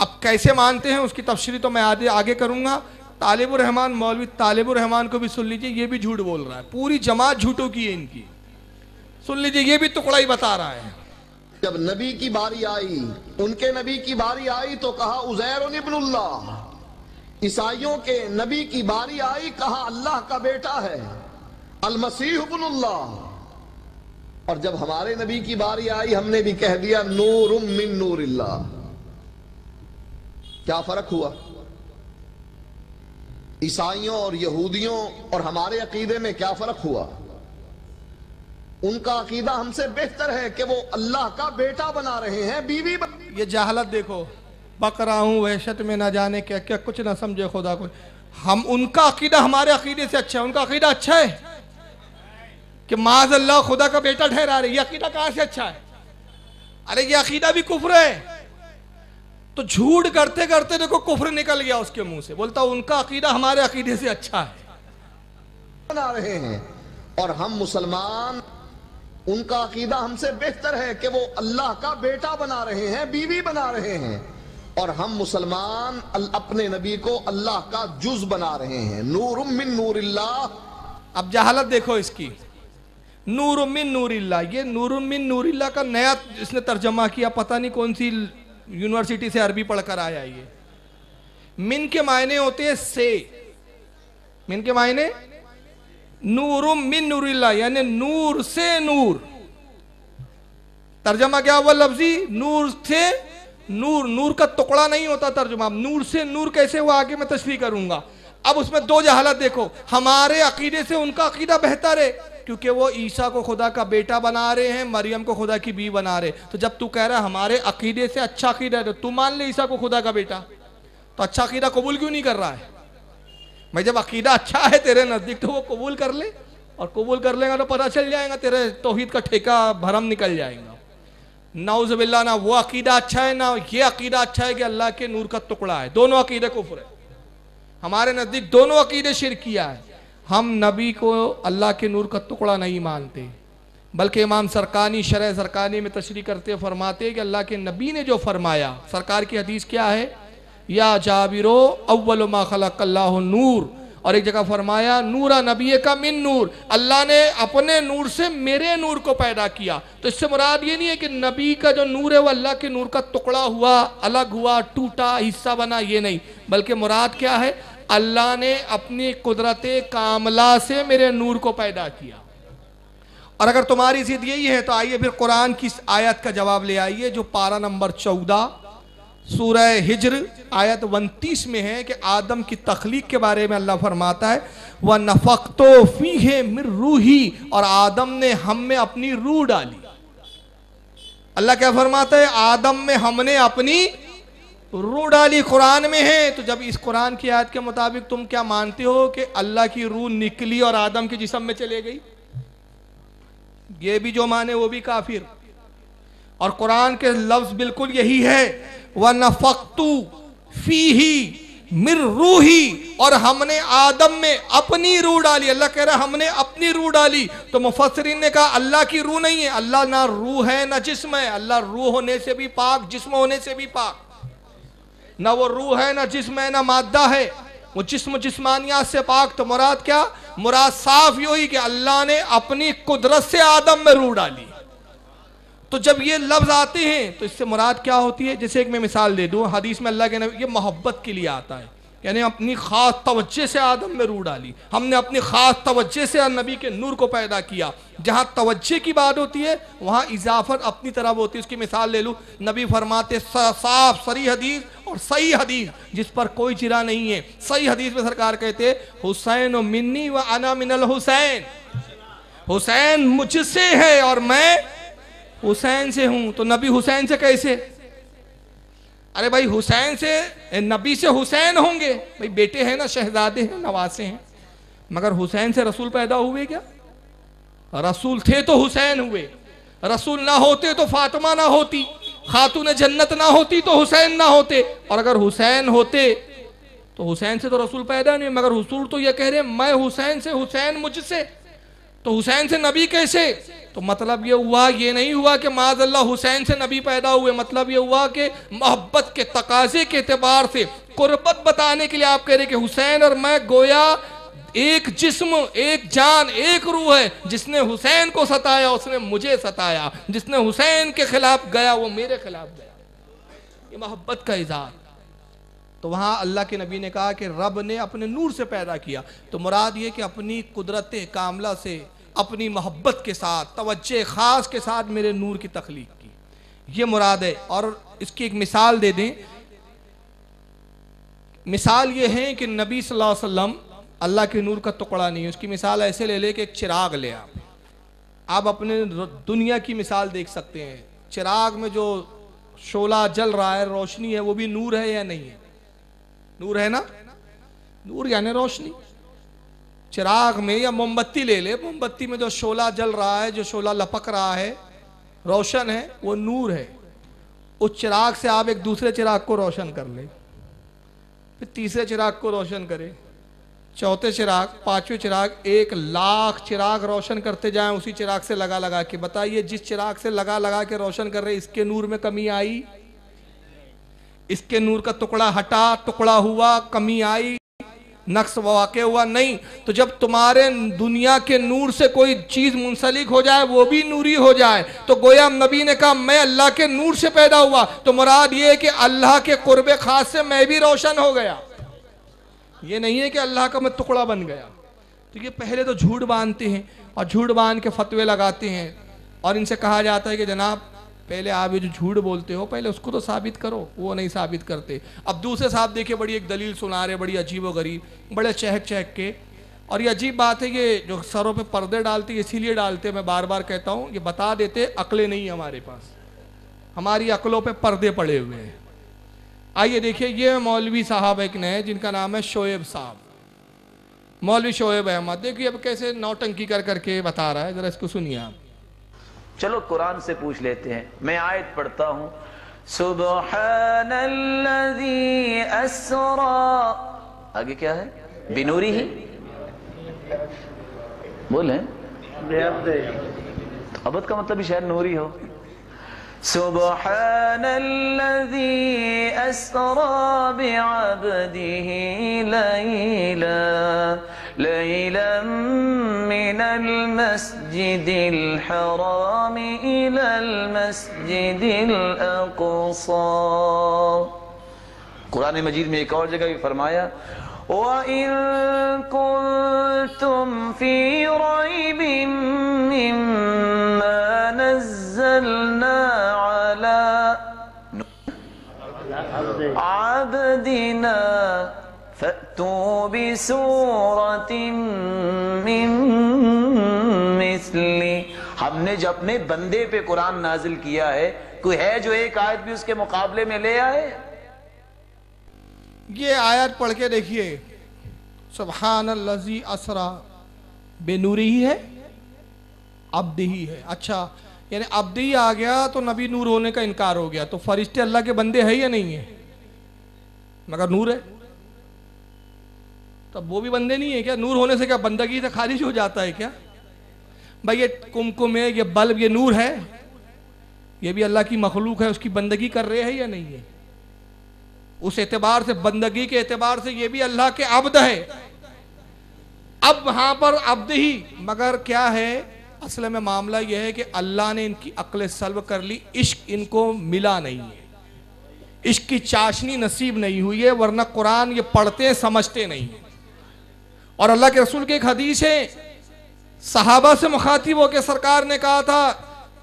अब कैसे मानते हैं उसकी तफसीर तो मैं आगे करूँगा। तालिबुर रहमान, मौलवी तालिबुर रहमान को भी सुन लीजिए, ये भी झूठ बोल रहा है। पूरी जमात झूठों की है इनकी, सुन लीजिए, ये भी टुकड़ा ही बता रहा है। जब नबी की बारी आई, उनके नबी की बारी आई तो कहा उज़ैर इब्नुल्लाह। ईसाइयों के नबी की बारी आई, कहा अल्लाह का बेटा है, अल मसीह इब्नुल्लाह। और जब हमारे नबी की बारी आई हमने भी कह दिया नूरुम मिन नूरिल्लाह। क्या फर्क हुआ? ईसाइयों और यहूदियों और हमारे अकीदे में क्या फर्क हुआ? उनका अकीदा हमसे बेहतर है कि वो अल्लाह का बेटा बना रहे हैं, बीवी ये जहालत देखो, बकरा हूं वहशत में ना जाने क्या क्या, कुछ ना समझे खुदा को। हम उनका अकीदा हमारे अकीदे से अच्छा है। उनका अकीदा अच्छा है कि माज़ अल्लाह खुदा का बेटा ठहरा रहे, ये अकीदा कहां से अच्छा है? अरे ये अकीदा भी कुफ्र है। तो झूठ करते करते देखो कुफ्र निकल गया उसके मुंह से, बोलता उनका अकीदा हमारे अकीदे से अच्छा है, बना रहे हैं। और हम मुसलमान, उनका अकीदा हमसे बेहतर है कि वो अल्लाह का बेटा बना रहे हैं, बीवी बना रहे हैं। और हम मुसलमान अपने नबी को अल्लाह का जुज़ बना रहे हैं, नूरुम मिन नूरिल्लाह। अब जहालत देखो इसकी, नूरुम मिन नूरिल्लाह। ये नूरुम मिन नूरिल्लाह का नया इसने तर्जमा किया, पता नहीं कौन सी यूनिवर्सिटी से अरबी पढ़कर आया। ये मिन के मायने होते हैं से, मिन के मायने नूरुम मिन नूरिल्लाह, यानी नूर से नूर। तर्जमा क्या हुआ लफ्जी? नूर से नूर। नूर का टुकड़ा नहीं होता तर्जुमा। नूर से नूर कैसे हुआ आगे मैं तशरीह करूंगा। अब उसमें दो जहालत देखो, हमारे अकीदे से उनका अकीदा बेहतर है, क्योंकि वो ईसा को खुदा का बेटा बना रहे हैं, मरियम को खुदा की बीवी बना रहे। तो जब तू कह रहा है हमारे अकीदे से अच्छा अकीदा है, तो तू मान ले ईसा को खुदा का बेटा, तो अच्छा अकीदा कबूल क्यों नहीं कर रहा है? भाई जब अकीदा अच्छा है तेरे नजदीक तो वो कबूल कर ले, और कबूल कर लेगा तो पता चल जाएगा तेरे तौहीद का ठेका भरम निकल जाएगा। नाउज़ुबिल्लाह, ना वो अकीदा अच्छा है ना ये अकीदा अच्छा है कि अल्लाह के नूर का टुकड़ा है। दोनों अकीदे कुफ्र है हमारे नजदीक, दोनों अकीदे शिरकिया है। हम नबी को अल्लाह के नूर का टुकड़ा नहीं मानते, बल्कि इमाम सरकानी शरह सरकानी में तशरीह करते फरमाते कि अल्लाह के नबी ने जो फरमाया, सरकार की हदीस क्या है, या जाबिरो अव्वल मा खलक़ल्लाहु नूर, और एक जगह फरमाया नूरा नबी का मिन नूर, अल्लाह ने अपने नूर से मेरे नूर को पैदा किया। तो इससे मुराद ये नहीं है कि नबी का जो नूर है वो अल्लाह के नूर का टुकड़ा हुआ, अलग हुआ, टूटा, हिस्सा बना, ये नहीं, बल्कि मुराद क्या है, अल्लाह ने अपनी कुदरत कामला से मेरे नूर को पैदा किया। और अगर तुम्हारी जिद यही है तो आइए फिर कुरान की आयत का जवाब ले आइए, जो पारा नंबर 14 सूरह हिज्र आयत 29 में है कि आदम की तख्लीक के बारे में अल्लाह फरमाता है, वह नफ़क़्तो फ़ीहे मिर रूही, और आदम ने हम में अपनी रूह डाली। अल्लाह क्या फरमाता है, आदम में हमने अपनी रूह डाली, कुरान में है। तो जब इस कुरान की आयत के मुताबिक तुम क्या मानते हो कि अल्लाह की रूह निकली और आदम के जिस्म में चले गई, ये भी जो माने वो भी काफिर। और कुरान के लफ्ज बिल्कुल यही है, व नफ़क़्तु फ़ीही मिर रूही, और हमने आदम में अपनी रूह डाली। अल्लाह कह रहा है हमने अपनी रूह डाली। तो मुफस्सिरीन ने कहा अल्लाह की रूह नहीं है, अल्लाह ना रूह है ना जिस्म है, अल्लाह रूह होने से भी पाक, जिस्म होने से भी पाक। ना वो रूह है ना जिस्म है ना मादा है, वो जिस्म जिस्मानियात से पाक। तो मुराद क्या, मुराद साफ यही कि अल्लाह ने अपनी कुदरत से आदम में रूह डाली। तो जब ये लफ्ज आते हैं तो इससे मुराद क्या होती है, जैसे एक मैं मिसाल दे दूं, हदीस में अल्लाह के नबी, ये मोहब्बत के लिए आता है, यानी अपनी खास तवज्जे से आदम में रूह डाली, हमने अपनी खास तवज्जे से नबी के नूर को पैदा किया। जहाँ तवज्जे की बात होती है वहाँ इजाफत अपनी तरफ होती है। उसकी मिसाल ले लूँ, नबी फरमाते साफ सरी हदीस और सही हदीस जिस पर कोई चिरा नहीं है, सही हदीस में सरकार कहते हुसैन मिन्नी व अना मिनल हुसैन, हुसैन मुझसे है और मैं हुसैन से हूं। तो नबी हुसैन से कैसे, अरे भाई हुसैन से, नबी से हुसैन होंगे, भाई बेटे हैं ना, शहजादे हैं, नवासे हैं, मगर हुसैन से रसूल पैदा हुए क्या? रसूल थे तो हुसैन हुए, रसूल ना होते तो फातिमा ना होती, खातून जन्नत ना होती तो हुसैन ना होते, और अगर हुसैन होते तो हुसैन से तो रसूल पैदा नहीं, मगर हुजूर तो ये कह रहे मैं हुसैन से, हुसैन मुझसे, तो हुसैन से नबी कैसे? तो मतलब ये हुआ, ये नहीं हुआ कि माज़अल्लाह हुसैन से नबी पैदा हुए, मतलब ये हुआ कि मोहब्बत के तकाजे के एतबार से, कुर्बत बताने के लिए आप कह रहे कि हुसैन और मैं गोया एक जिस्म, एक जान, एक रूह है। जिसने हुसैन को सताया उसने मुझे सताया, जिसने हुसैन के खिलाफ गया वो मेरे खिलाफ गया। ये मोहब्बत का इज़हार। तो वहाँ अल्लाह के नबी ने कहा कि रब ने अपने नूर से पैदा किया, तो मुराद ये कि अपनी कुदरत कामला से, अपनी मोहब्बत के साथ, तवज्जे ख़ास के साथ मेरे नूर की तख्लीक की, ये मुराद है। और इसकी एक मिसाल दे दें, मिसाल ये है कि नबी सल्लल्लाहु अलैहि वसल्लम अल्लाह के नूर का टुकड़ा नहीं है। उसकी मिसाल ऐसे ले ले कि एक चिराग ले, आप अपने दुनिया की मिसाल देख सकते हैं, चिराग में जो शोला जल रहा है, रोशनी है, वो भी नूर है या नहीं है? नूर है ना, नूर यानी रोशनी। चिराग में या मोमबत्ती ले ले, मोमबत्ती में जो शोला जल रहा है, जो शोला लपक रहा है, रोशन है, वो नूर है। उस चिराग से आप एक दूसरे चिराग को रोशन कर ले, फिर तीसरे चिराग को रोशन करे, चौथे चिराग, पांचवें चिराग, 1,00,000 चिराग रोशन करते जाएं उसी चिराग से लगा लगा के। बताइए जिस चिराग से लगा लगा के रोशन कर रहे, इसके नूर में कमी आई? इसके नूर का टुकड़ा हटा, टुकड़ा हुआ, कमी आई, नक्स वाक़े हुआ? नहीं। तो जब तुम्हारे दुनिया के नूर से कोई चीज मुंसलिक हो जाए, वो भी नूरी हो जाए, तो गोया नबी ने कहा मैं अल्लाह के नूर से पैदा हुआ, तो मुराद ये है कि अल्लाह के कुर्बे खास से मैं भी रोशन हो गया। ये नहीं है कि अल्लाह का मैं टुकड़ा बन गया। तो ये पहले तो झूठ बांधते हैं और झूठ बांध के फतवे लगाते हैं, और इनसे कहा जाता है कि जनाब पहले आप ये जो झूठ बोलते हो पहले उसको तो साबित करो, वो नहीं साबित करते। अब दूसरे साहब देखिए बड़ी एक दलील सुना रहे, बड़ी अजीब व गरीब, बड़े चहक चहक के। और ये अजीब बात है, ये जो सरों पे पर्दे डालते इसीलिए डालते, मैं बार बार कहता हूँ, ये बता देते अकलें नहीं है हमारे पास, हमारी अकलों पे पर्दे पड़े हुए हैं। आइए देखिए, ये मौलवी साहब एक नए जिनका नाम है शोएब साहब, मौलवी शोएब अहमद। देखिए अब कैसे नौटंकी कर करके बता रहा है, जरा इसको सुनिए आप। चलो कुरान से पूछ लेते हैं, मैं आयत पढ़ता हूं, सुब्हानल्लज़ी अस्रा, आगे क्या है, बिनूरी ही बोले, अबद का मतलब भी शायद नूरी हो। सुब्हानल्लज़ी अस्रा बिअब्दिही लैलन मिनल मस्जिदिल हराम इलल मस्जिदिल अक़सा। कुरान मजीद में एक और जगह भी फरमाया, वइन कुन्तुम फी रैबिम मिम्मा नज़्ज़लना अला अब्दिना फअतू बिसूरतिम मिन मिस्ली। हमने जो अपने बंदे पे कुरान नाजिल किया है, कोई है जो एक आयत भी उसके मुकाबले में ले आए? ये आयत पढ़ के देखिए, सुब्हानल्लज़ी असरा, बेनूरी ही है, अब्दी ही है। अच्छा, यानी अब्दी आ गया तो नबी नूर होने का इनकार हो गया, तो फरिश्ते अल्लाह के बंदे है या नहीं है? मगर नूर है, तब वो भी बंदे नहीं है क्या? नूर होने से क्या बंदगी से खारिज हो जाता है क्या? भाई ये कुमकुम है, ये बल्ब, ये नूर है, ये भी अल्लाह की मखलूक है, उसकी बंदगी कर रहे हैं या नहीं है? उस एतबार से, बंदगी के एतबार से ये भी अल्लाह के अब्द है। अब वहां पर अब्द ही, मगर क्या है असल में मामला यह है कि अल्लाह ने इनकी अक्ल सल्ब कर ली, इश्क इनको मिला नहीं है, इश्क की चाशनी नसीब नहीं हुई है, वरना कुरान ये पढ़ते हैं समझते नहीं है। और अल्लाह के रसूल की एक हदीस है, सहाबा से मुखातिब होकर सरकार ने कहा था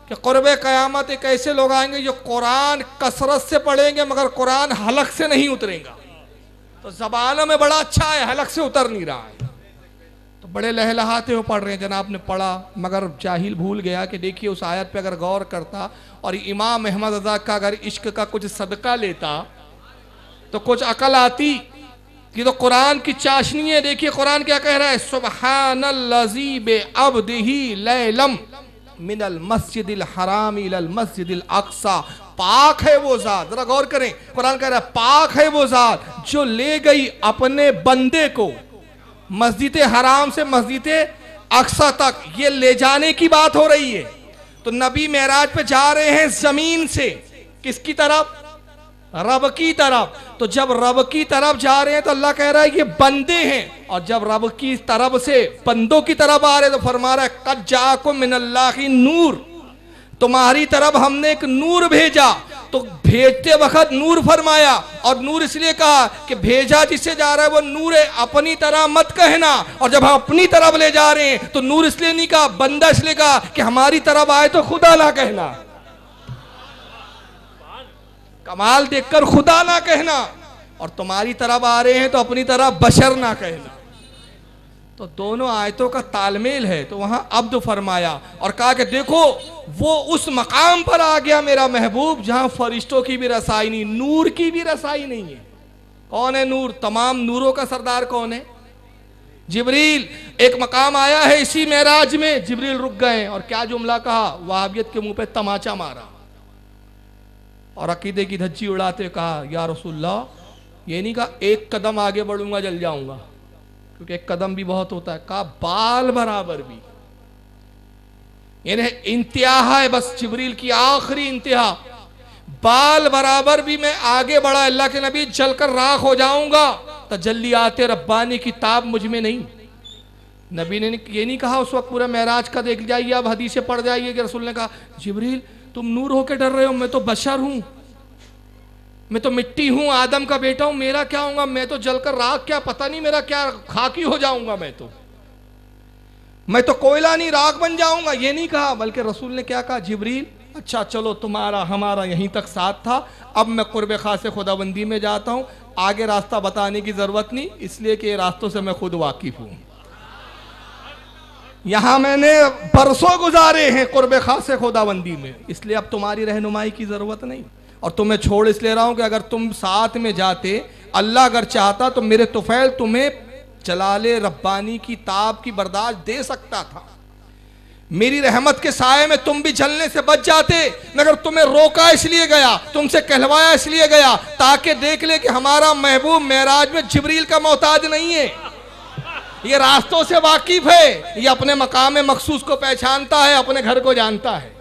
कि क़ुर्बे क़यामत एक ऐसे लोग आएंगे जो कुरान कसरत से पढ़ेंगे मगर कुरान हलक से नहीं उतरेगा। तो ज़बान में बड़ा अच्छा है, हलक से उतर नहीं रहा है, तो बड़े लहलहाते हुए पढ़ रहे हैं। जनाब ने पढ़ा मगर जाहिल भूल गया कि देखिए उस आयत पे अगर गौर करता और इमाम अहमद रज़ा का अगर इश्क का कुछ सदका लेता तो कुछ अकल आती। ये तो कुरान की चाशनी है। देखिए कुरान क्या कह रहा है, सुब्हानल्लज़ी बिअब्दिही लैलम मिनल मस्जिदिल हराम इलल मस्जिदिल अक़सा। पाक है वो ज़ात, जरा गौर करें, कुरान कह रहा है पाक है वो ज़ात जो ले गई अपने बंदे को मस्जिद हराम से मस्जिद अक़सा तक। ये ले जाने की बात हो रही है। तो नबी मेराज पे जा रहे हैं जमीन से, किसकी तरफ? रब की तरफ। तो जब रब की तरफ जा रहे हैं तो अल्लाह कह रहा है ये बंदे हैं, और जब रब की तरफ से बंदों की तरफ आ रहे हैं तो फरमा रहा है कद जाकुम मिनल्लाहि नूर, तुम्हारी तरफ हमने एक नूर भेजा। तो भेजते वक्त नूर फरमाया, और नूर इसलिए कहा कि भेजा जिससे जा रहा है वो नूर है, अपनी तरह मत कहना। और जब हम अपनी तरफ ले जा रहे हैं तो नूर इसलिए नहीं कहा, बंदा इसलिए कहा कि हमारी तरफ आए तो खुदा ना कहना, कमाल देखकर खुदा ना कहना, और तुम्हारी तरफ आ रहे हैं तो अपनी तरफ बशर ना कहना। तो दोनों आयतों का तालमेल है। तो वहां अब्द फरमाया और कहा कि देखो वो उस मकाम पर आ गया मेरा महबूब जहां फरिश्तों की भी रसाई नहीं, नूर की भी रसाई नहीं है। कौन है नूर? तमाम नूरों का सरदार कौन है? जिब्रील। एक मकाम आया है इसी मेराज में, जिब्रील रुक गए और क्या जुमला कहा, वहाबियत के मुंह पे तमाचा मारा और अकीदे की धज्जी उड़ाते कहा या रसूलल्लाह, ये नहीं कहा एक कदम आगे बढ़ूंगा जल जाऊंगा, क्योंकि एक कदम भी बहुत होता है, कहा बाल बराबर भी। यानी इंतहा है बस जिब्रील की आखिरी इंतहा, बाल बराबर भी मैं आगे बढ़ा अल्लाह के नबी जलकर राख हो जाऊंगा, तजल्लियात रब्बानी की ताब मुझ में नहीं। नबी ने ये नहीं कहा उस वक्त पूरा महराज का देख जाइए, अब हदीसें पढ़ जाइए कि रसूल ने कहा जिब्रील तुम नूर होके डर रहे हो, मैं तो बशर हूं, मैं तो मिट्टी हूं, आदम का बेटा हूं, मेरा क्या होगा, मैं तो जलकर राख, क्या पता नहीं मेरा क्या खाकी हो जाऊंगा, मैं तो कोयला नहीं राख बन जाऊंगा। ये नहीं कहा, बल्कि रसूल ने क्या कहा, जिब्रील अच्छा चलो तुम्हारा हमारा यहीं तक साथ था, अब मैं कुर्ब खास खुदाबंदी में जाता हूँ, आगे रास्ता बताने की ज़रूरत नहीं, इसलिए कि ये रास्तों से मैं खुद वाकिफ़ हूँ। यहाँ मैंने बरसों गुजारे हैं कुर्ब खास खुदाबंदी में, इसलिए अब तुम्हारी रहनुमाई की ज़रूरत नहीं। और तुम्हें छोड़ इसलिए रहा हूँ कि अगर तुम साथ में जाते, अल्लाह अगर चाहता तो मेरे तुफैल तुम्हें जलाले रब्बानी की ताब की बर्दाश्त दे सकता था। मेरी रहमत के साये में तुम भी जलने से बच जाते, मगर तुम्हें रोका इसलिए गया, तुमसे कहलवाया इसलिए गया ताकि देख ले कि हमारा महबूब मेराज में जिब्रील का मोहताज नहीं है, ये रास्तों से वाकिफ है, ये अपने मकाम मखसूस को पहचानता है, अपने घर को जानता है,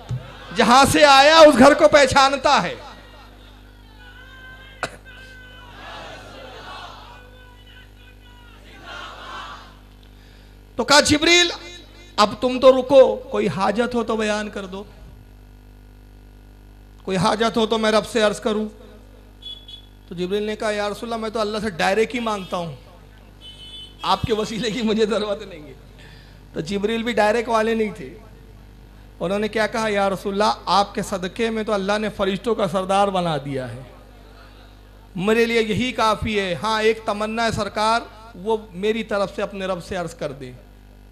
जहां से आया उस घर को पहचानता है। तो कहा जिब्रील अब तुम तो रुको, कोई हाजत हो तो बयान कर दो, कोई हाजत हो तो मैं रब से अर्ज करूं। तो जिब्रील ने कहा या रसूलल्लाह मैं तो अल्लाह से डायरेक्ट ही मांगता हूं, आपके वसीले की मुझे जरूरत नहीं है। तो जिब्रील भी डायरेक्ट वाले नहीं थे, उन्होंने क्या कहा या रसूलल्लाह आपके सदके में तो अल्लाह ने फरिश्तों का सरदार बना दिया है, मेरे लिए यही काफ़ी है। हाँ एक तमन्ना है सरकार, वो मेरी तरफ से अपने रब से अर्ज कर दे।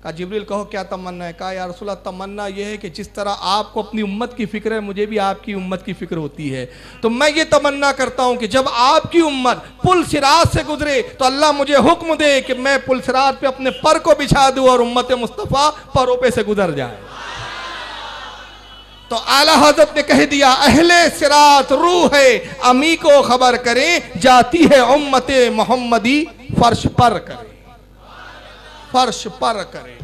कहा जिब्रील कहो क्या तमन्ना है। कहा या रसूलल्लाह तमन्ना यह है कि जिस तरह आपको अपनी उम्मत की फिक्र है, मुझे भी आपकी उम्मत की फिक्र होती है, तो मैं ये तमन्ना करता हूं कि जब आपकी उम्मत पुल सिरात से गुजरे तो अल्लाह मुझे हुक्म दे कि मैं पुल सिरात पे अपने पर को बिछा दूं और उम्मत मुस्तफ़ा परों पे से गुजर जाए। तो आला हजरत ने कह दिया अहले सिरात रूह है अमी को खबर करें, जाती है उम्मत मोहम्मदी फर्श पर करे, फर्श पर करे।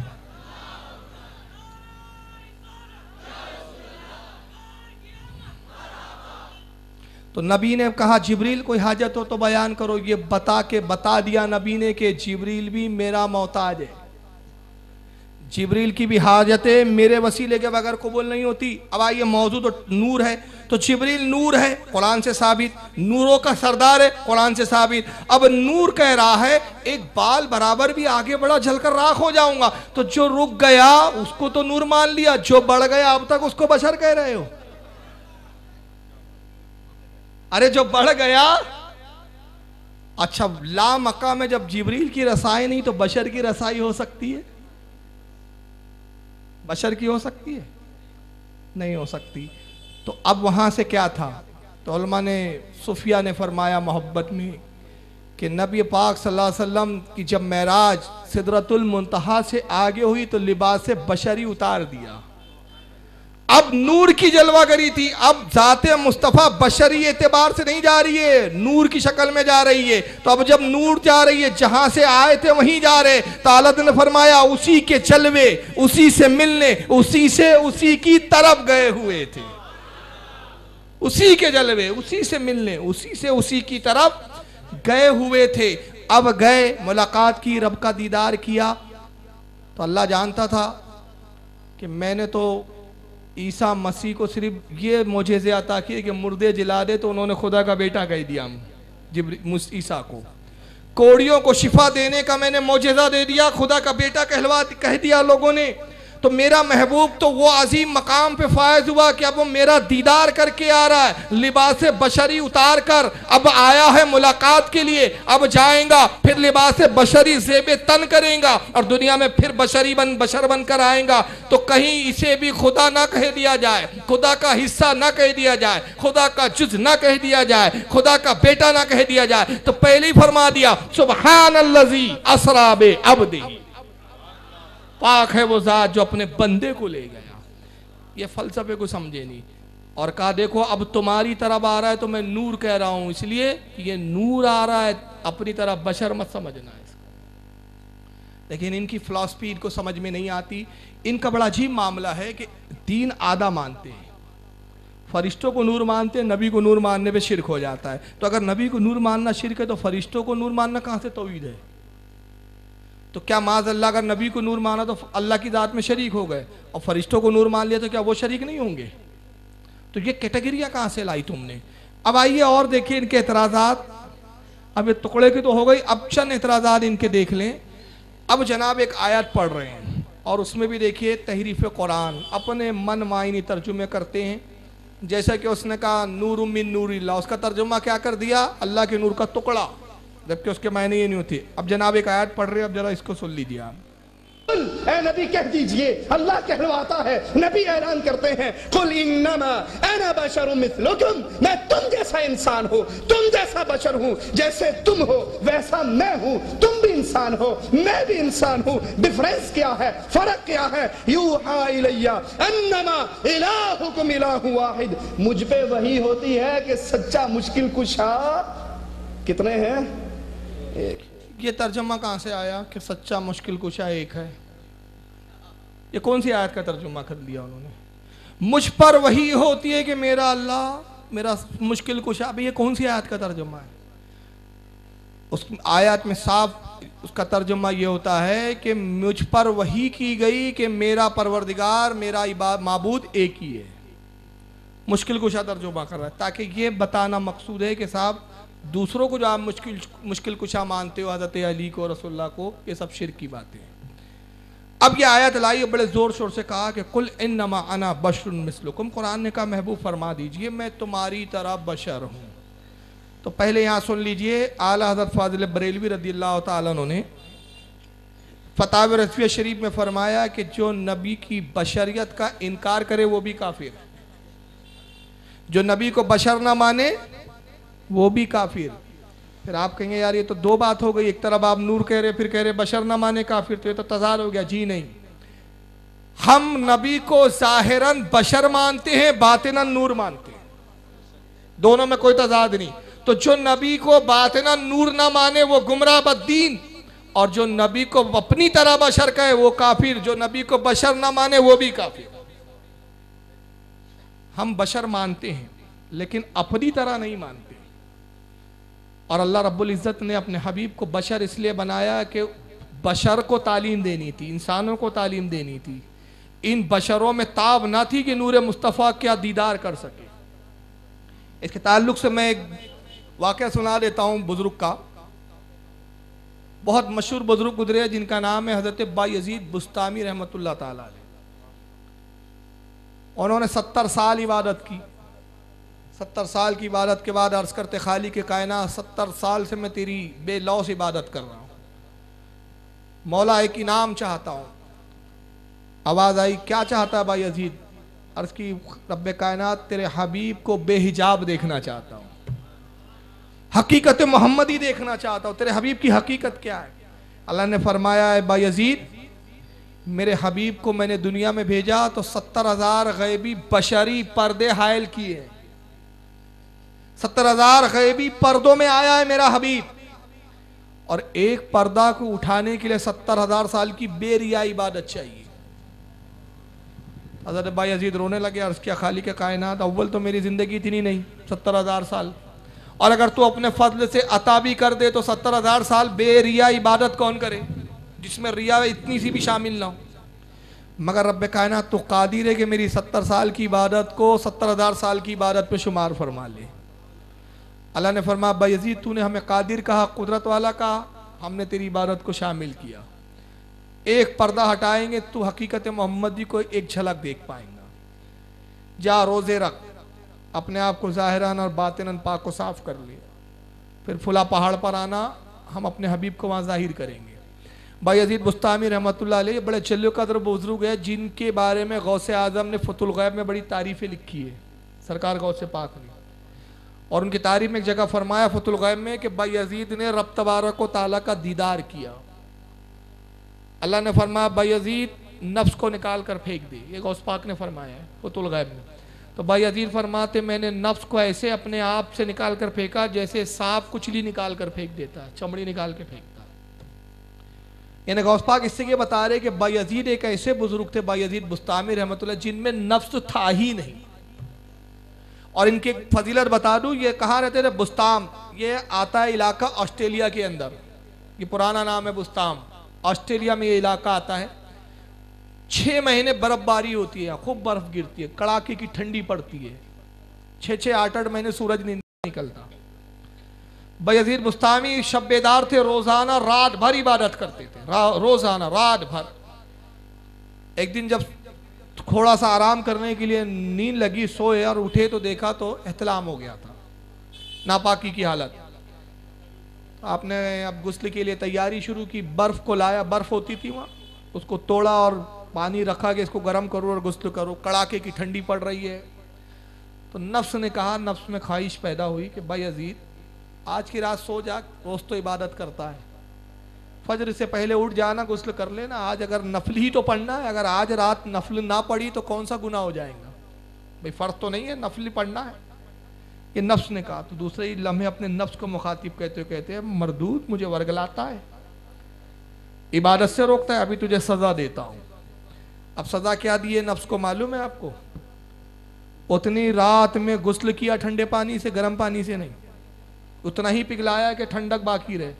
तो नबी ने कहा जिब्रील कोई हाजत हो तो बयान करो। ये बता दिया नबी ने कि जिब्रील भी मेरा मोहताज है, जिब्रील की भी हाजतें मेरे वसीले के बगैर कबूल नहीं होती। अब आइए मौजू तो नूर है, तो जिब्रील नूर है कुरान से साबित, नूरों का सरदार है कुरान से साबित। अब नूर कह रहा है एक बाल बराबर भी आगे बढ़ा जलकर राख हो जाऊंगा, तो जो रुक गया उसको तो नूर मान लिया, जो बढ़ गया अब तक उसको बशर कह रहे हो। अरे जो बढ़ गया, अच्छा ला मक्का में जब जिब्रील की रसाई नहीं तो बशर की रसाई हो सकती है? बशर की हो सकती है? नहीं हो सकती। तो अब वहां से क्या था? तो उलमा ने सुफिया ने फरमाया मोहब्बत में कि नबी पाक सल्लल्लाहु अलैहि वसल्लम की जब मेराज सिदरतुल मुंतहा से आगे हुई तो लिबास बशरी उतार दिया, अब नूर की जलवागरी थी। अब जाते मुस्तफ़ा बशरी एतबार से नहीं जा रही है, नूर की शक्ल में जा रही है। तो अब जब नूर जा रही है, जहां से आए थे वहीं जा रहे। तालत ने फरमाया उसी के चलवे, उसी से मिलने, उसी से उसी की तरफ गए हुए थे, उसी के जलवे, उसी से मिलने, उसी से उसी की तरफ गए हुए थे। अब गए, मुलाकात की, रब का दीदार किया। तो अल्लाह जानता था कि मैंने तो ईसा मसीह को सिर्फ ये मोजेज़े अता किए कि मुर्दे जिला दे, तो उन्होंने खुदा का बेटा कह दिया ईसा को। कोड़ियों को शिफा देने का मैंने मोजेज़ा दे दिया, खुदा का बेटा कह दिया लोगों ने। तो मेरा महबूब तो वो अजीम मकाम पे फायज हुआ कि अब वो मेरा दीदार करके आ रहा है, लिबास बशरी उतार कर अब आया है मुलाकात के लिए। अब जाएगा फिर लिबास बशरी ज़ेबे तन करेगा और दुनिया में फिर बशर बन कर आएगा। तो कहीं इसे भी खुदा ना कह दिया जाए, खुदा का हिस्सा ना कह दिया जाए, खुदा का जुज़ ना कह दिया जाए, खुदा का बेटा ना कह दिया जाए। तो पहले ही फरमा दिया सुब्हानल्लज़ी असरा बि अब्दिही, पाक है वो जात जो अपने बंदे को ले गया। ये फलसफे को समझे नहीं। और कहा देखो अब तुम्हारी तरफ आ रहा है तो मैं नूर कह रहा हूं, इसलिए ये नूर आ रहा है, अपनी तरफ बशर मत समझना है इसको। लेकिन इनकी फिलॉसफी इनको समझ में नहीं आती। इनका बड़ा अजीब मामला है कि दीन आधा मानते हैं, फरिश्तों को नूर मानते हैं, नबी को नूर मानने पे शिरक हो जाता है। तो अगर नबी को नूर मानना शिरक है तो फरिश्तों को नूर मानना कहां से तौहीद है? तो क्या माज़ अल्लाह अगर नबी को नूर माना तो अल्लाह की ज़ात में शरीक हो गए, और फरिश्तों को नूर मान लिया तो क्या वो शरीक नहीं होंगे? तो ये कैटेगरियाँ कहाँ से लाई तुमने? अब आइए और देखिए इनके एतराज़ात। अब ये टुकड़े की तो हो गई, अब चंद एतराज़ात इनके देख लें। अब जनाब एक आयत पढ़ रहे हैं और उसमें भी देखिए तहरीफ कुरान, अपने मन मायनी तर्जुमे करते हैं। जैसा कि उसने कहा नूर मिन नूरिल्लाह, उसका तर्जुमा क्या कर दिया, अल्लाह के नूर का टुकड़ा, जबकि उसके मायने ये नहीं होते। अब जनाब एक आयत पढ़ रहे हैं, अब जरा इसको सुन लीजिए आप। ऐ नबी कह दीजिए, अल्लाह कहलवाता है, नबी ऐलान करते हैं, कुल इन्नमा अना बशरुम मिस्लुकुम, मैं तुम जैसा इंसान हूँ, तुम जैसा बशर हूँ, जैसे तुम हो वैसा मैं हूँ, तुम भी इंसान हो मैं भी इंसान हूँ। डिफरेंस क्या है, फर्क क्या है? यूहा इलैया अन्नमा इलाहुकुम इलाहु वाहिद, मुझ पे वही होती है कि सच्चा मुश्किल कुशा कितने हैं? एक। ये तर्जुमा कहाँ से आया कि सच्चा मुश्किल कुशा एक है? ये कौन सी आयत का तर्जुमा कर लिया उन्होंने? मुझ पर वही होती है कि मेरा अल्लाह मेरा मुश्किल कुशा। अभी ये कौन सी आयत का तर्जुमा है? उस आयत में साफ उसका तर्जुमा ये होता है कि मुझ पर वही की गई कि मेरा परवरदिगार मेरा माबूद एक ही है। मुश्किल कुशा तर्जुमा कर रहा है, ताकि ये बताना मकसूद है कि साहब दूसरों को जो आप मुश्किल कुशा मानते हो, हज़रत अली को, रसूलुल्लाह को, ये सब शिर्क की बातें हैं। अब ये आयत लाई, बड़े ज़ोर शोर से कहा कि कुल इन्नमा अना बशरुन मिस्लुकुम, कुरान ने कहा महबूब फरमा दीजिए मैं तुम्हारी तरह बशर हूँ। तो पहले यहाँ सुन लीजिए, आला हज़रत फाज़िल बरेलवी रज़ियल्लाहु ताला अन्हु ने फतावा रज़विया शरीफ में फरमाया कि जो नबी की बशरियत का इनकार करे वो भी काफिर है, जो नबी को बशर ना माने वो भी काफिर। फिर आप कहेंगे यार ये तो दो बात हो गई, एक तरफ आप नूर कह रहे फिर कह रहे बशर ना माने काफिर, तो ये तो तज़ाद हो गया। जी नहीं, हम नबी को ज़ाहिरन बशर मानते हैं, बातिनन नूर मानते हैं, दोनों में कोई तज़ाद नहीं। तो जो नबी को बातिनन नूर ना माने वो गुमराह बद्दीन, और जो नबी को अपनी तरह बशर कहे वो काफिर, जो नबी को बशर ना माने वो भी काफिर। हम बशर मानते हैं लेकिन अपनी तरह नहीं मानते। और अल्लाह रब्बुल इज़्ज़त ने अपने हबीब को बशर इसलिए बनाया कि बशर को तालीम देनी थी, इंसानों को तालीम देनी थी। इन बशरों में ताब ना थी कि नूर मुस्तफ़ा क्या दीदार कर सके। इसके ताल्लुक से मैं एक वाक़या सुना देता हूँ बुज़ुर्ग का। बहुत मशहूर बुज़ुर्ग गुजरे जिनका नाम है हज़रत बायज़ीद बुस्तामी रहमतुल्लाह ताला अलैह। उन्होंने 70 साल इबादत की। 70 साल की इबादत के बाद अर्ज़ करते खाली के कायनात 70 साल से मैं तेरी बेलौस इबादत कर रहा हूँ, मौला एक इनाम चाहता हूँ। आवाज़ आई क्या चाहता है बायज़ीद? अर्ज़ की रब्बे कायनात तेरे हबीब को बेहिजाब देखना चाहता हूँ, हकीकत मोहम्मदी देखना चाहता हूँ, तेरे हबीब की हकीकत क्या है? अल्लाह ने फरमाया है बायज़ीद मेरे हबीब को मैंने दुनिया में भेजा तो 70,000 गैबी बशरी पर्दे हायल किए। 70,000 गैबी पर्दों में आया है मेरा हबीब, और एक पर्दा को उठाने के लिए 70,000 साल की बेरिया इबादत चाहिए। हज़रत बायज़ीद रोने लगे, अर्ज़ किया खाली के कायनात अव्वल तो मेरी ज़िंदगी इतनी नहीं 70,000 साल, और अगर तू अपने फजल से अता भी कर दे तो 70,000 साल बेरिया इबादत कौन करे जिसमें रिया इतनी सी भी शामिल ना हो। मगर रब्बे कायनात तो कादिर है कि मेरी 70 साल की इबादत को 70,000 साल की इबादत पे शुमार फरमा ले। अल्लाह ने फरमाया बायज़ीद तूने हमें कादिर कहा, कुदरत वाला कहा, हमने तेरी इबादत को शामिल किया। एक पर्दा हटाएंगे तो हकीकत मोहम्मदी को एक झलक देख पाएंगा। जा रोज़े रख, अपने आप को ज़ाहिरन और बातिनन पाक को साफ कर ले, फिर फुला पहाड़ पर आना, हम अपने हबीब को वहाँ ज़ाहिर करेंगे। बायज़ीद बुस्तामी रहमतुल्लाह अलैह बड़े चल्लो कदर बुज़ुर्ग है जिनके बारे में गौसे आज़म ने फतुल गैब में बड़ी तारीफ़ें लिखी है सरकार गौसे पाक ने। और उनकी तारीफ़ में एक जगह फरमाया फतुल गैब में कि बायज़ीद ने रब तबारक व तआला का दीदार किया। अल्लाह ने फरमाया बायज़ीद नफ्स को निकाल कर फेंक दे, ये गौस पाक ने फरमाया है फतुल गैब में। तो बायज़ीद फरमाते मैंने नफ्स को ऐसे अपने आप से निकाल कर फेंका जैसे सांप कुचली निकाल कर फेंक देता है, चमड़ी निकाल के फेंकता। यानी गौस पाक इससे ये बता रहे कि बायज़ीद एक ऐसे बुजुर्ग थे बायज़ीद बुस्तामी रहमतुल्लाह जिनमें नफ्स था ही नहीं। और इनकी एक फजीलत बता दूं, ये कहाँ रहते थे? बुस्ताम, ये आता है इलाका ऑस्ट्रेलिया के अंदर, ये पुराना नाम है बुस्ताम, ऑस्ट्रेलिया में ये इलाका आता है। 6 महीने बर्फबारी होती है, खूब बर्फ गिरती है, कड़ाके की ठंडी पड़ती है, 6-6 8-8 महीने सूरज नहीं निकलता। बायज़ीद बुस्तामी शब्बेदार थे, रोजाना रात भर इबादत करते थे, रोजाना रात भर। एक दिन जब थोड़ा सा आराम करने के लिए नींद लगी, सोए और उठे तो देखा तो एहतलाम हो गया था, नापाकी की हालत। आपने अब गुस्ल के लिए तैयारी शुरू की, बर्फ़ को लाया, बर्फ़ होती थी वहाँ, उसको तोड़ा और पानी रखा कि इसको गर्म करो और गुस्ल करो। कड़ाके की ठंडी पड़ रही है तो नफ्स ने कहा, नफ्स में ख्वाहिश पैदा हुई कि भाई अजीज आज की रात सो जा, रोज़ तो इबादत करता है, फजर से पहले उठ जाना, गुस्ल कर लेना, आज अगर नफल ही तो पढ़ना है, अगर आज रात नफल ना पढ़ी तो कौन सा गुनाह हो जाएगा, भाई फ़र्ज तो नहीं है, नफल ही पढ़ना है। ये नफ्स ने कहा। तो दूसरे ही लम्हे अपने नफ्स को मुखातिब कहते हैं मरदूद मुझे वर्गलाता है, इबादत से रोकता है, अभी तुझे सज़ा देता हूँ। अब सज़ा क्या दी है नफ्स को मालूम है आपको? उतनी रात में गुस्ल किया ठंडे पानी से, गर्म पानी से नहीं, उतना ही पिघलाया कि ठंडक बाकी रहे।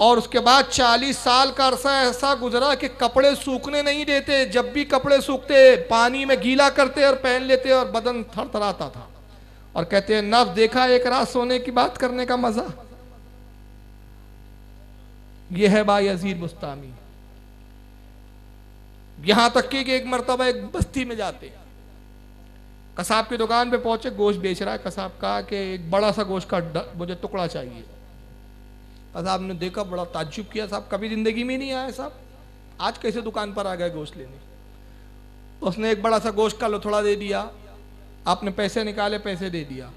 और उसके बाद 40 साल का अरसा ऐसा गुजरा कि कपड़े सूखने नहीं देते, जब भी कपड़े सूखते पानी में गीला करते और पहन लेते और बदन थरथराता था। और कहते हैं नफ्स देखा एक रात सोने की बात करने का मजा। यह है बायजीद बुस्तामी। यहां तक कि एक मरतबा एक बस्ती में जाते, कसाब की दुकान पे पहुंचे, गोश्त बेच रहा है। कसाब कहा कि एक बड़ा सा गोश्त का मुझे टुकड़ा चाहिए। कसाब ने देखा, बड़ा ताज्जुब किया, साहब कभी जिंदगी में नहीं आया साहब, आज कैसे दुकान पर आ गए गोश्त लेने। उसने एक बड़ा सा गोश्त का लोथड़ा दे दिया, आपने पैसे निकाले, पैसे दे दिया,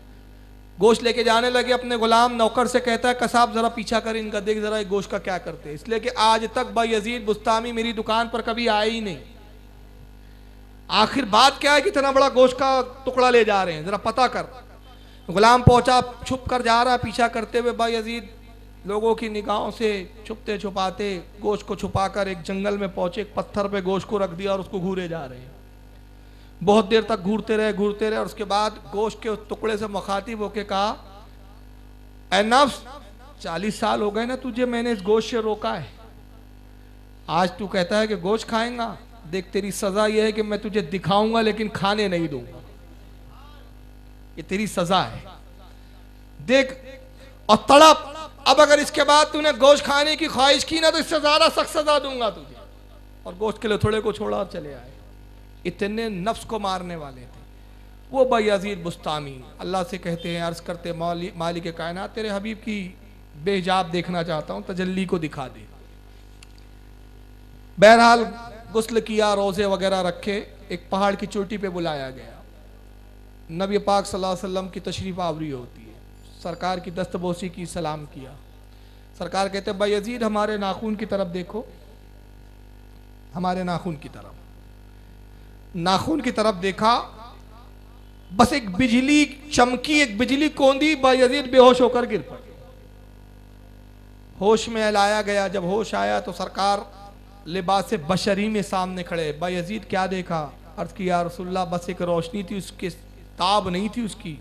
गोश्त लेके जाने लगे। अपने गुलाम नौकर से कहता है कसाब जरा पीछा कर इनका, देख जरा एक गोश्त का क्या करते हैं। इसलिए कि आज तक बायजीद बुस्तामी मेरी दुकान पर कभी आए ही नहीं। आखिर बात क्या है कि इतना बड़ा गोश्त का टुकड़ा ले जा रहे हैं, जरा पता कर। गुलाम पहुंचा, छुप कर जा रहा, पीछा करते हुए बायजीद लोगों की निगाहों से छुपते छुपाते गोश्त को छुपाकर एक जंगल में पहुंचे, एक पत्थर पे गोश्त को रख दिया और उसको घूरे जा रहे हैं। बहुत देर तक घूरते रहे और उसके बाद गोश्त के उस टुकड़े से मुखातिब होके कहा, ऐ नफ्स 40 साल हो गए ना तुझे मैंने इस गोश्त से रोका है, आज तू कहता है कि गोश्त खाएंगा, देख तेरी सजा यह है कि मैं तुझे दिखाऊंगा लेकिन खाने नहीं दूंगा, ये तेरी सजा है, देख। और तड़प, अब अगर इसके बाद तूने गोश्त खाने की ख्वाहिश की ना तो इससे ज्यादा सख्त सजा दूंगा तुझे। और गोश्त के लिए थोड़े को छोड़ा और चले आए। इतने नफ्स को मारने वाले थे वो बायजीद बुस्तामी। अल्लाह से कहते हैं, अर्ज करते मालिक कायनात तेरे हबीब की बेहिजाब देखना चाहता हूँ, तजल्ली को दिखा दे। बहरहाल गुस्ल किया, रोज़े वगैरह रखे, एक पहाड़ की चोटी पे बुलाया गया। नबी पाक सल्लल्लाहु अलैहि वसल्लम की तशरीफ आवरी होती है, सरकार की दस्तबोसी की, सलाम किया। सरकार कहते हैं बायजीद हमारे नाखून की तरफ देखो, हमारे नाखून की तरफ। नाखून की तरफ देखा, बस एक बिजली चमकी, एक बिजली कौंदी, बायजीद बेहोश होकर गिर पड़े। होश में लाया गया, जब होश आया तो सरकार लिबास बशरी में सामने खड़े। बायजीद क्या देखा? अर्ज किया रसूलुल्लाह, बस एक रोशनी थी, उसके ताब नहीं थी उसकी,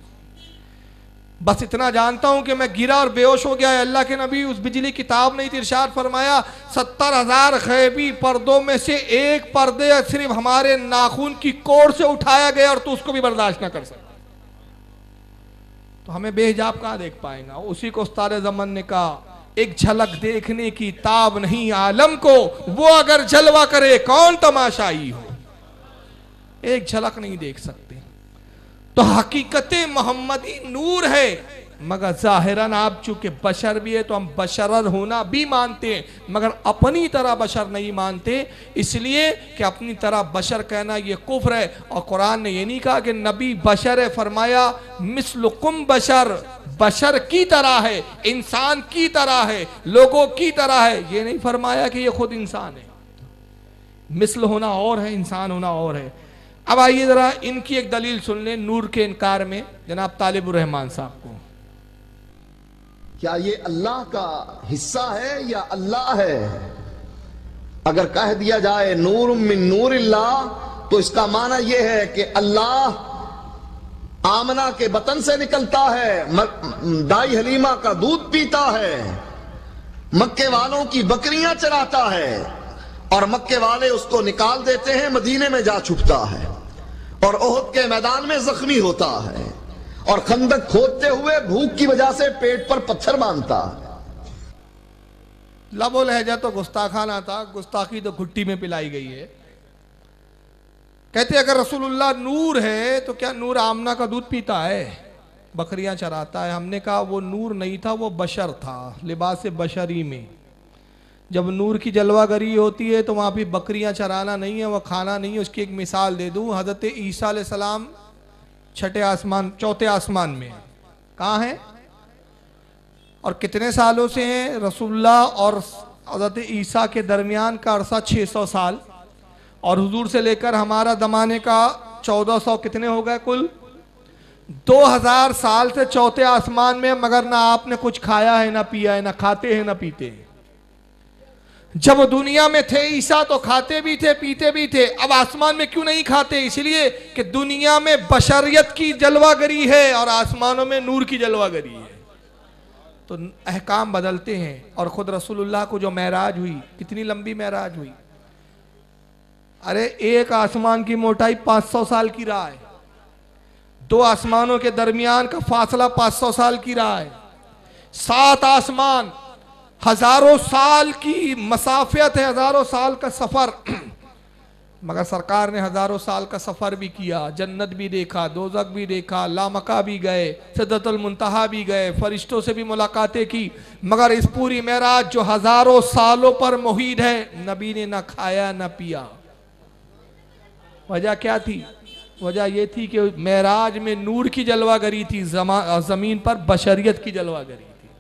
बस इतना जानता हूं कि मैं गिरा और बेहोश हो गया। अल्लाह के नबी उस बिजली की ताब नहीं थी। इरशाद फरमाया 70,000 गैबी पर्दों में से एक पर्दे सिर्फ हमारे नाखून की कोर से उठाया गया और तू उसको भी बर्दाश्त ना कर सकता, तो हमें बेहिजाब कहां देख पाएगा। उसी को उस्ताद ज़मन ने कहा, एक झलक देखने की ताब नहीं आलम को, वो अगर जलवा करे कौन तमाशाई हो। एक झलक नहीं देख सकते। तो हकीकत मोहम्मदी नूर है, मगर जाहिरन आप चूंकि बशर भी है तो हम बशर होना भी मानते हैं, मगर अपनी तरह बशर नहीं मानते, इसलिए कि अपनी तरह बशर कहना यह कुफ्र है। और कुरान ने यह नहीं कहा कि नबी बशर है, फरमाया मिस्लुकुम बशर, बशर की तरह है, इंसान की तरह है, लोगों की तरह है। ये नहीं फरमाया कि ये खुद इंसान है। मिसल होना और है, इंसान होना और है। अब आइए जरा इनकी एक दलील सुन लें नूर के इनकार में, जनाब तालिबुर रहमान साहब को। क्या ये अल्लाह का हिस्सा है या अल्लाह है? अगर कह दिया जाए नूर मिन नूरिल्लाह, तो इसका माना यह है कि अल्लाह आमना के बतन से निकलता है, दाई हलीमा का दूध पीता है, मक्के वालों की बकरियां चराता है, और मक्के वाले उसको निकाल देते हैं, मदीने में जा छुपता है, और ओहद के मैदान में जख्मी होता है, और खंदक खोदते हुए भूख की वजह से पेट पर पत्थर बांधता है। लबो लहजा तो गुस्ताखाना था, गुस्ताखी तो घुट्टी में पिलाई गई है। कहते अगर रसूलुल्लाह नूर है तो क्या नूर आमना का दूध पीता है, बकरियां चराता है? हमने कहा वो नूर नहीं था, वो बशर था, लिबास बशरी में। जब नूर की जलवागरी होती है तो वहाँ भी बकरियां चराना नहीं है, वह खाना नहीं है। उसकी एक मिसाल दे दूँ, हज़रत ईसा अलैहिस्सलाम चौथे आसमान में है। कहाँ हैं और कितने सालों से हैं? रसूलुल्लाह और हज़रत ईसा के दरमियान का अरसा 600 साल, और हुजूर से लेकर हमारा ज़माने का 1400 कितने हो गए कुल? 2000 साल से चौथे आसमान में, मगर ना आपने कुछ खाया है ना पिया है, ना खाते हैं ना पीते हैं। जब दुनिया में थे ईसा तो खाते भी थे पीते भी थे, अब आसमान में क्यों नहीं खाते? इसलिए कि दुनिया में बशरियत की जलवागरी है और आसमानों में नूर की जलवागरी है, तो अहकाम बदलते हैं। और खुद रसूलुल्लाह को जो मेराज हुई, कितनी लंबी मेराज हुई? अरे एक आसमान की मोटाई 500 साल की रहा है, 2 आसमानों के दरमियान का फासला 500 साल की रहा है, 7 आसमान, हजारों साल की मसाफियत है, हजारों साल का सफर। मगर सरकार ने हजारों साल का सफर भी किया, जन्नत भी देखा, दोज़ख भी देखा, लामका भी गए, सिदरतुल मुंतहा भी गए, फरिश्तों से भी मुलाकातें की। मगर इस पूरी मेराज जो हजारों सालों पर मुहीद है, नबी ने ना खाया ना पिया। वजह क्या थी? वजह यह थी कि मेराज में नूर की जलवागरी थी, जमीन पर बशरियत की जलवागरी थी।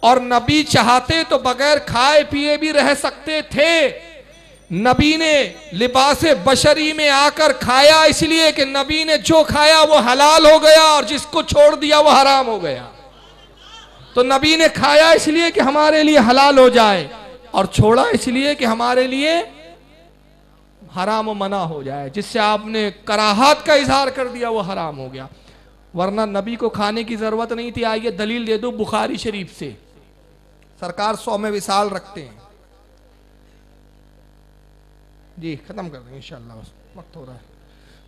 और नबी चाहते तो बगैर खाए पिए भी रह सकते थे। नबी ने लिबास बशरी में आकर खाया, इसलिए कि नबी ने जो खाया वो हलाल हो गया और जिसको छोड़ दिया वो हराम हो गया। तो नबी ने खाया इसलिए कि हमारे लिए हलाल हो जाए, और छोड़ा इसलिए कि हमारे लिए हराम मना हो जाए। जिससे आपने कराहत का इजहार कर दिया वो हराम हो गया, वरना नबी को खाने की जरूरत नहीं थी। आइए दलील दे दो बुखारी शरीफ से। सरकार 100 में विसाल रखते हैं जी, खत्म कर देंगे इंशाल्लाह, वक्त हो रहा है।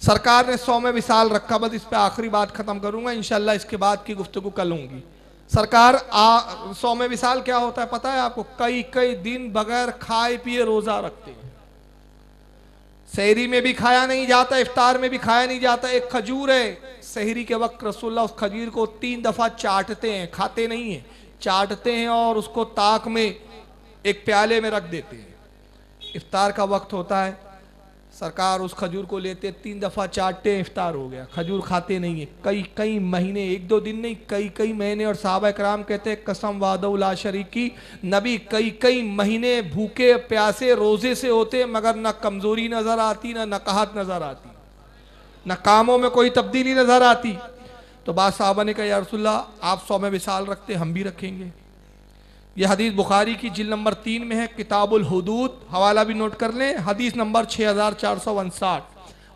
सरकार ने 100 में विसाल रखा, बस इस पे आखिरी बात खत्म करूंगा इंशाल्लाह, इसके बाद की गुफ्तगू कल होंगी। सरकार 100 में विसाल क्या होता है पता है आपको? कई कई दिन बगैर खाए पिए रोजा रखते हैं। सहरी में भी खाया नहीं जाता, इफ्तार में भी खाया नहीं जाता। एक खजूर है, सहरी के वक्त रसूलुल्लाह उस खजूर को 3 दफा चाटते हैं, खाते नहीं है, चाटते हैं और उसको ताक में एक प्याले में रख देते हैं। इफ्तार का वक्त होता है, सरकार उस खजूर को लेते 3 दफा चाटते हैं, इफ्तार हो गया। खजूर खाते नहीं है कई कई महीने, 1-2 दिन नहीं, कई कई महीने। और साहबा कराम कहते हैं कसम वादौ ला शरीकी, नबी कई कई महीने भूखे प्यासे रोजे से होते, मगर ना कमजोरी नजर आती, ना नकाहत नजर आती, ना कामों में कोई तब्दीली नजर आती। तो बाद साहबा ने कहा या रसूलल्लाह आप 100 में विसाल रखते, हम भी रखेंगे। यह हदीस बुखारी की जिल्द नंबर 3 में है, किताबुल हुदूद, हवाला भी नोट कर लें, हदीस नंबर 6459।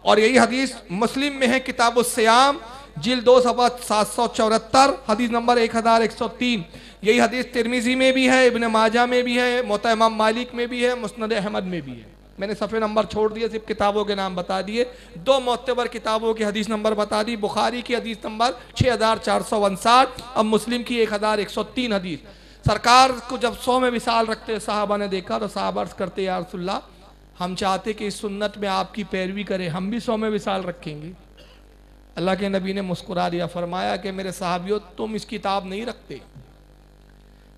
और यही हदीस मुस्लिम में है, किताबुल सियाम, जिल्द 2 सफ़ा 774, हदीस नंबर 1103। यही हदीस तिरमिजी में भी है, इब्न माजा में भी है, मुवत्ता इमाम मालिक में भी है, मुस्नद अहमद में भी है। मैंने सफ़े नंबर छोड़ दिए, सिर्फ किताबों के नाम बता दिए। 2 मोतबर किताबों की हदीस नंबर बता दी, बुखारी की हदीस नंबर 6459 और मुस्लिम की 1103 हदीस। सरकार को जब 100 में विसाल रखते साहबा ने देखा तो साहबा अर्ज़ करते या रसूलल्लाह हम चाहते कि इस सुन्नत में आपकी पैरवी करें, हम भी 100 में विसाल रखेंगे। अल्लाह के नबी ने मुस्कुरा दिया, फरमाया कि मेरे साहबियों तुम इस किताब नहीं रखते।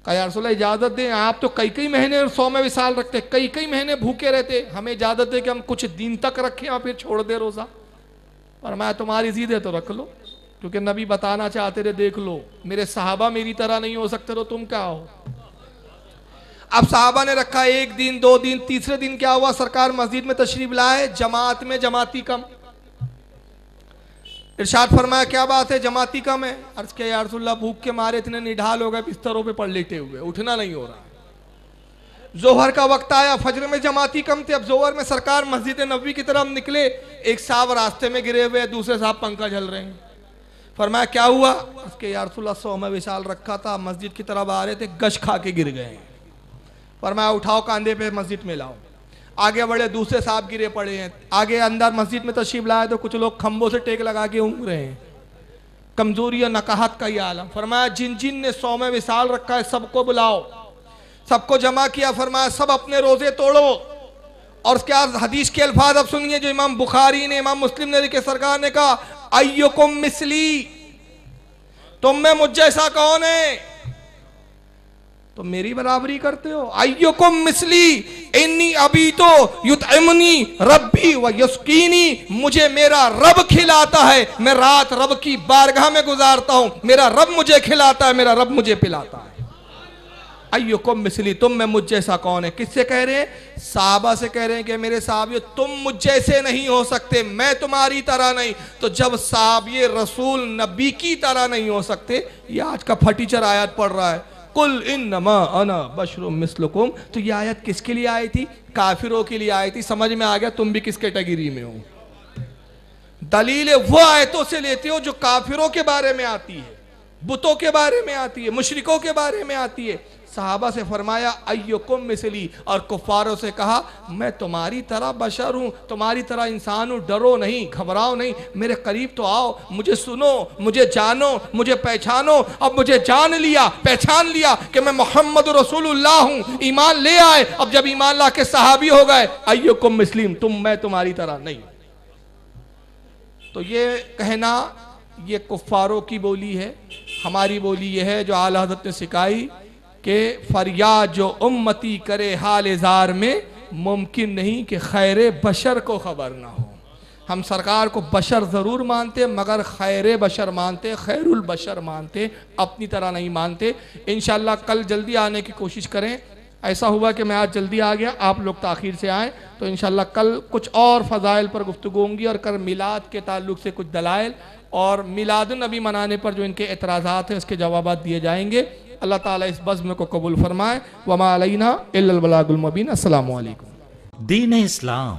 कहा या रसूलल्लाह इजाज़त दें, आप तो कई कई महीने 100 में विसाल रखते, कई कई महीने भूखे रहते, हमें इजाज़त दे कि हम कुछ दिन तक रखें और फिर छोड़ दे रोज़ा। फरमाया तुम्हारी ज़िद है तो रख लो, क्योंकि नबी बताना चाहते थे देख लो मेरे साहबा मेरी तरह नहीं हो सकते तो तुम क्या हो। अब साहबा ने रखा 1 दिन 2 दिन, तीसरे दिन क्या हुआ? सरकार मस्जिद में तशरीफ लाए, जमात में जमाती कम। इरशाद फरमाया क्या बात है, जमाती कम है? अर्ज किया या रसूलल्लाह भूख के मारे इतने निढाल हो गए, बिस्तरों पे पड़ लेटे हुए, उठना नहीं हो रहा। जोहर का वक्त आया, फजर में जमाती कम थे। अब जोहर में सरकार मस्जिद नबवी की तरफ निकले, एक साहब रास्ते में गिरे हुए, दूसरे साहब पंखा झल रहे हैं। फरमाया क्या हुआ? उसके या रसूलल्लाह 100 में विसाल रखा था, मस्जिद की तरफ आ रहे थे, गश खा के गिर गए। फरमाया उठाओ कांधे पे मस्जिद में लाओ। आगे बढ़े, दूसरे साहब गिरे पड़े हैं। आगे अंदर मस्जिद में तशरीफ लाए तो कुछ लोग खंभों से टेक लगा के ऊँग रहे हैं, कमजोरी और नकाहत का ये आलम। फरमाया जिन जिन ने 100 में विसाल रखा है सबको बुलाओ, सबको जमा किया। फरमाया सब अपने रोजे तोड़ो और उसके बाद हदीस के अल्फाज अब सुनिए जो इमाम बुखारी ने, इमाम मुस्लिम ने लिखे, सरकार ने कहा अय्युकुम मिसली, तुम में मुझ जैसा कौन है, तो मेरी बराबरी करते हो। अय्युकुम मिसली इन्नी अभी तो युतइमनी रब्बी व यस्कीनी, मुझे मेरा रब खिलाता है, मैं रात रब की बारगाह में गुजारता हूं, मेरा रब मुझे खिलाता है, मेरा रब मुझे पिलाता है। अय्युकुम मिसली, तुम में मुझ जैसा कौन है। किससे कह रहे हैं? साहबा से कह रहे हैं कि मेरे साहबियों तुम मुझ जैसे नहीं हो सकते, मैं तुम्हारी तरह नहीं। तो जब साहबिये रसूल नबी की तरह नहीं हो सकते, ये आज का फटीचर आयत पढ़ रहा है, कुल इन्नमा अना बशरुम मिस्लुकुम, तो ये आयत किसके लिए आई थी? काफिरों के लिए आई थी। समझ में आ गया तुम भी किस कैटेगरी में हो। दलील वो आयतों से लेते हो जो काफिरों के बारे में आती है, बुतों के बारे में आती है, मुशरिकों के बारे में आती है। सहाबा से फरमाया अय्युकुम मिसली, और कुफारों से कहा मैं तुम्हारी तरह बशर हूं, तुम्हारी तरह इंसान हूं, डरो नहीं, घबराओ नहीं, मेरे करीब तो आओ, मुझे सुनो, मुझे जानो, मुझे पहचानो। अब मुझे जान लिया, पहचान लिया कि मैं मोहम्मद रसूलुल्लाह हूं, ईमान ले आए। अब जब ईमान ला के सहाबी हो गए, अय्युकुम मिसलिम, मैं तुम्हारी तरह नहीं। तो ये कहना ये कुफारों की बोली है, हमारी बोली ये है जो आला हज़रत ने सिखाई कि फरियाद जो उम्मती करे हाल जार में, मुमकिन नहीं कि खैर बशर को खबर ना हो। हम सरकार को बशर ज़रूर मानते मगर खैर बशर मानते, खैरुल बशर मानते, अपनी तरह नहीं मानते। इंशाअल्लाह कल जल्दी आने की कोशिश करें। ऐसा हुआ कि मैं आज जल्दी आ गया, आप लोग ताख़ीर से आए, तो इंशाअल्लाह कल कुछ और फ़ज़ाइल पर गुफ्तगू होंगी और कल मिलाद के ताल्लुक़ से कुछ दलाइल और मिलादुन नबी मनाने पर जो इनके एतराज़ात हैं उसके जवाब दिए जाएंगे। अल्लाह ताला इस बज़्म को कबूल फरमाए। वमा अलैना इल्लल बलागुल मुबीन। अस्सलामु अलैकुम। दीन इस्लाम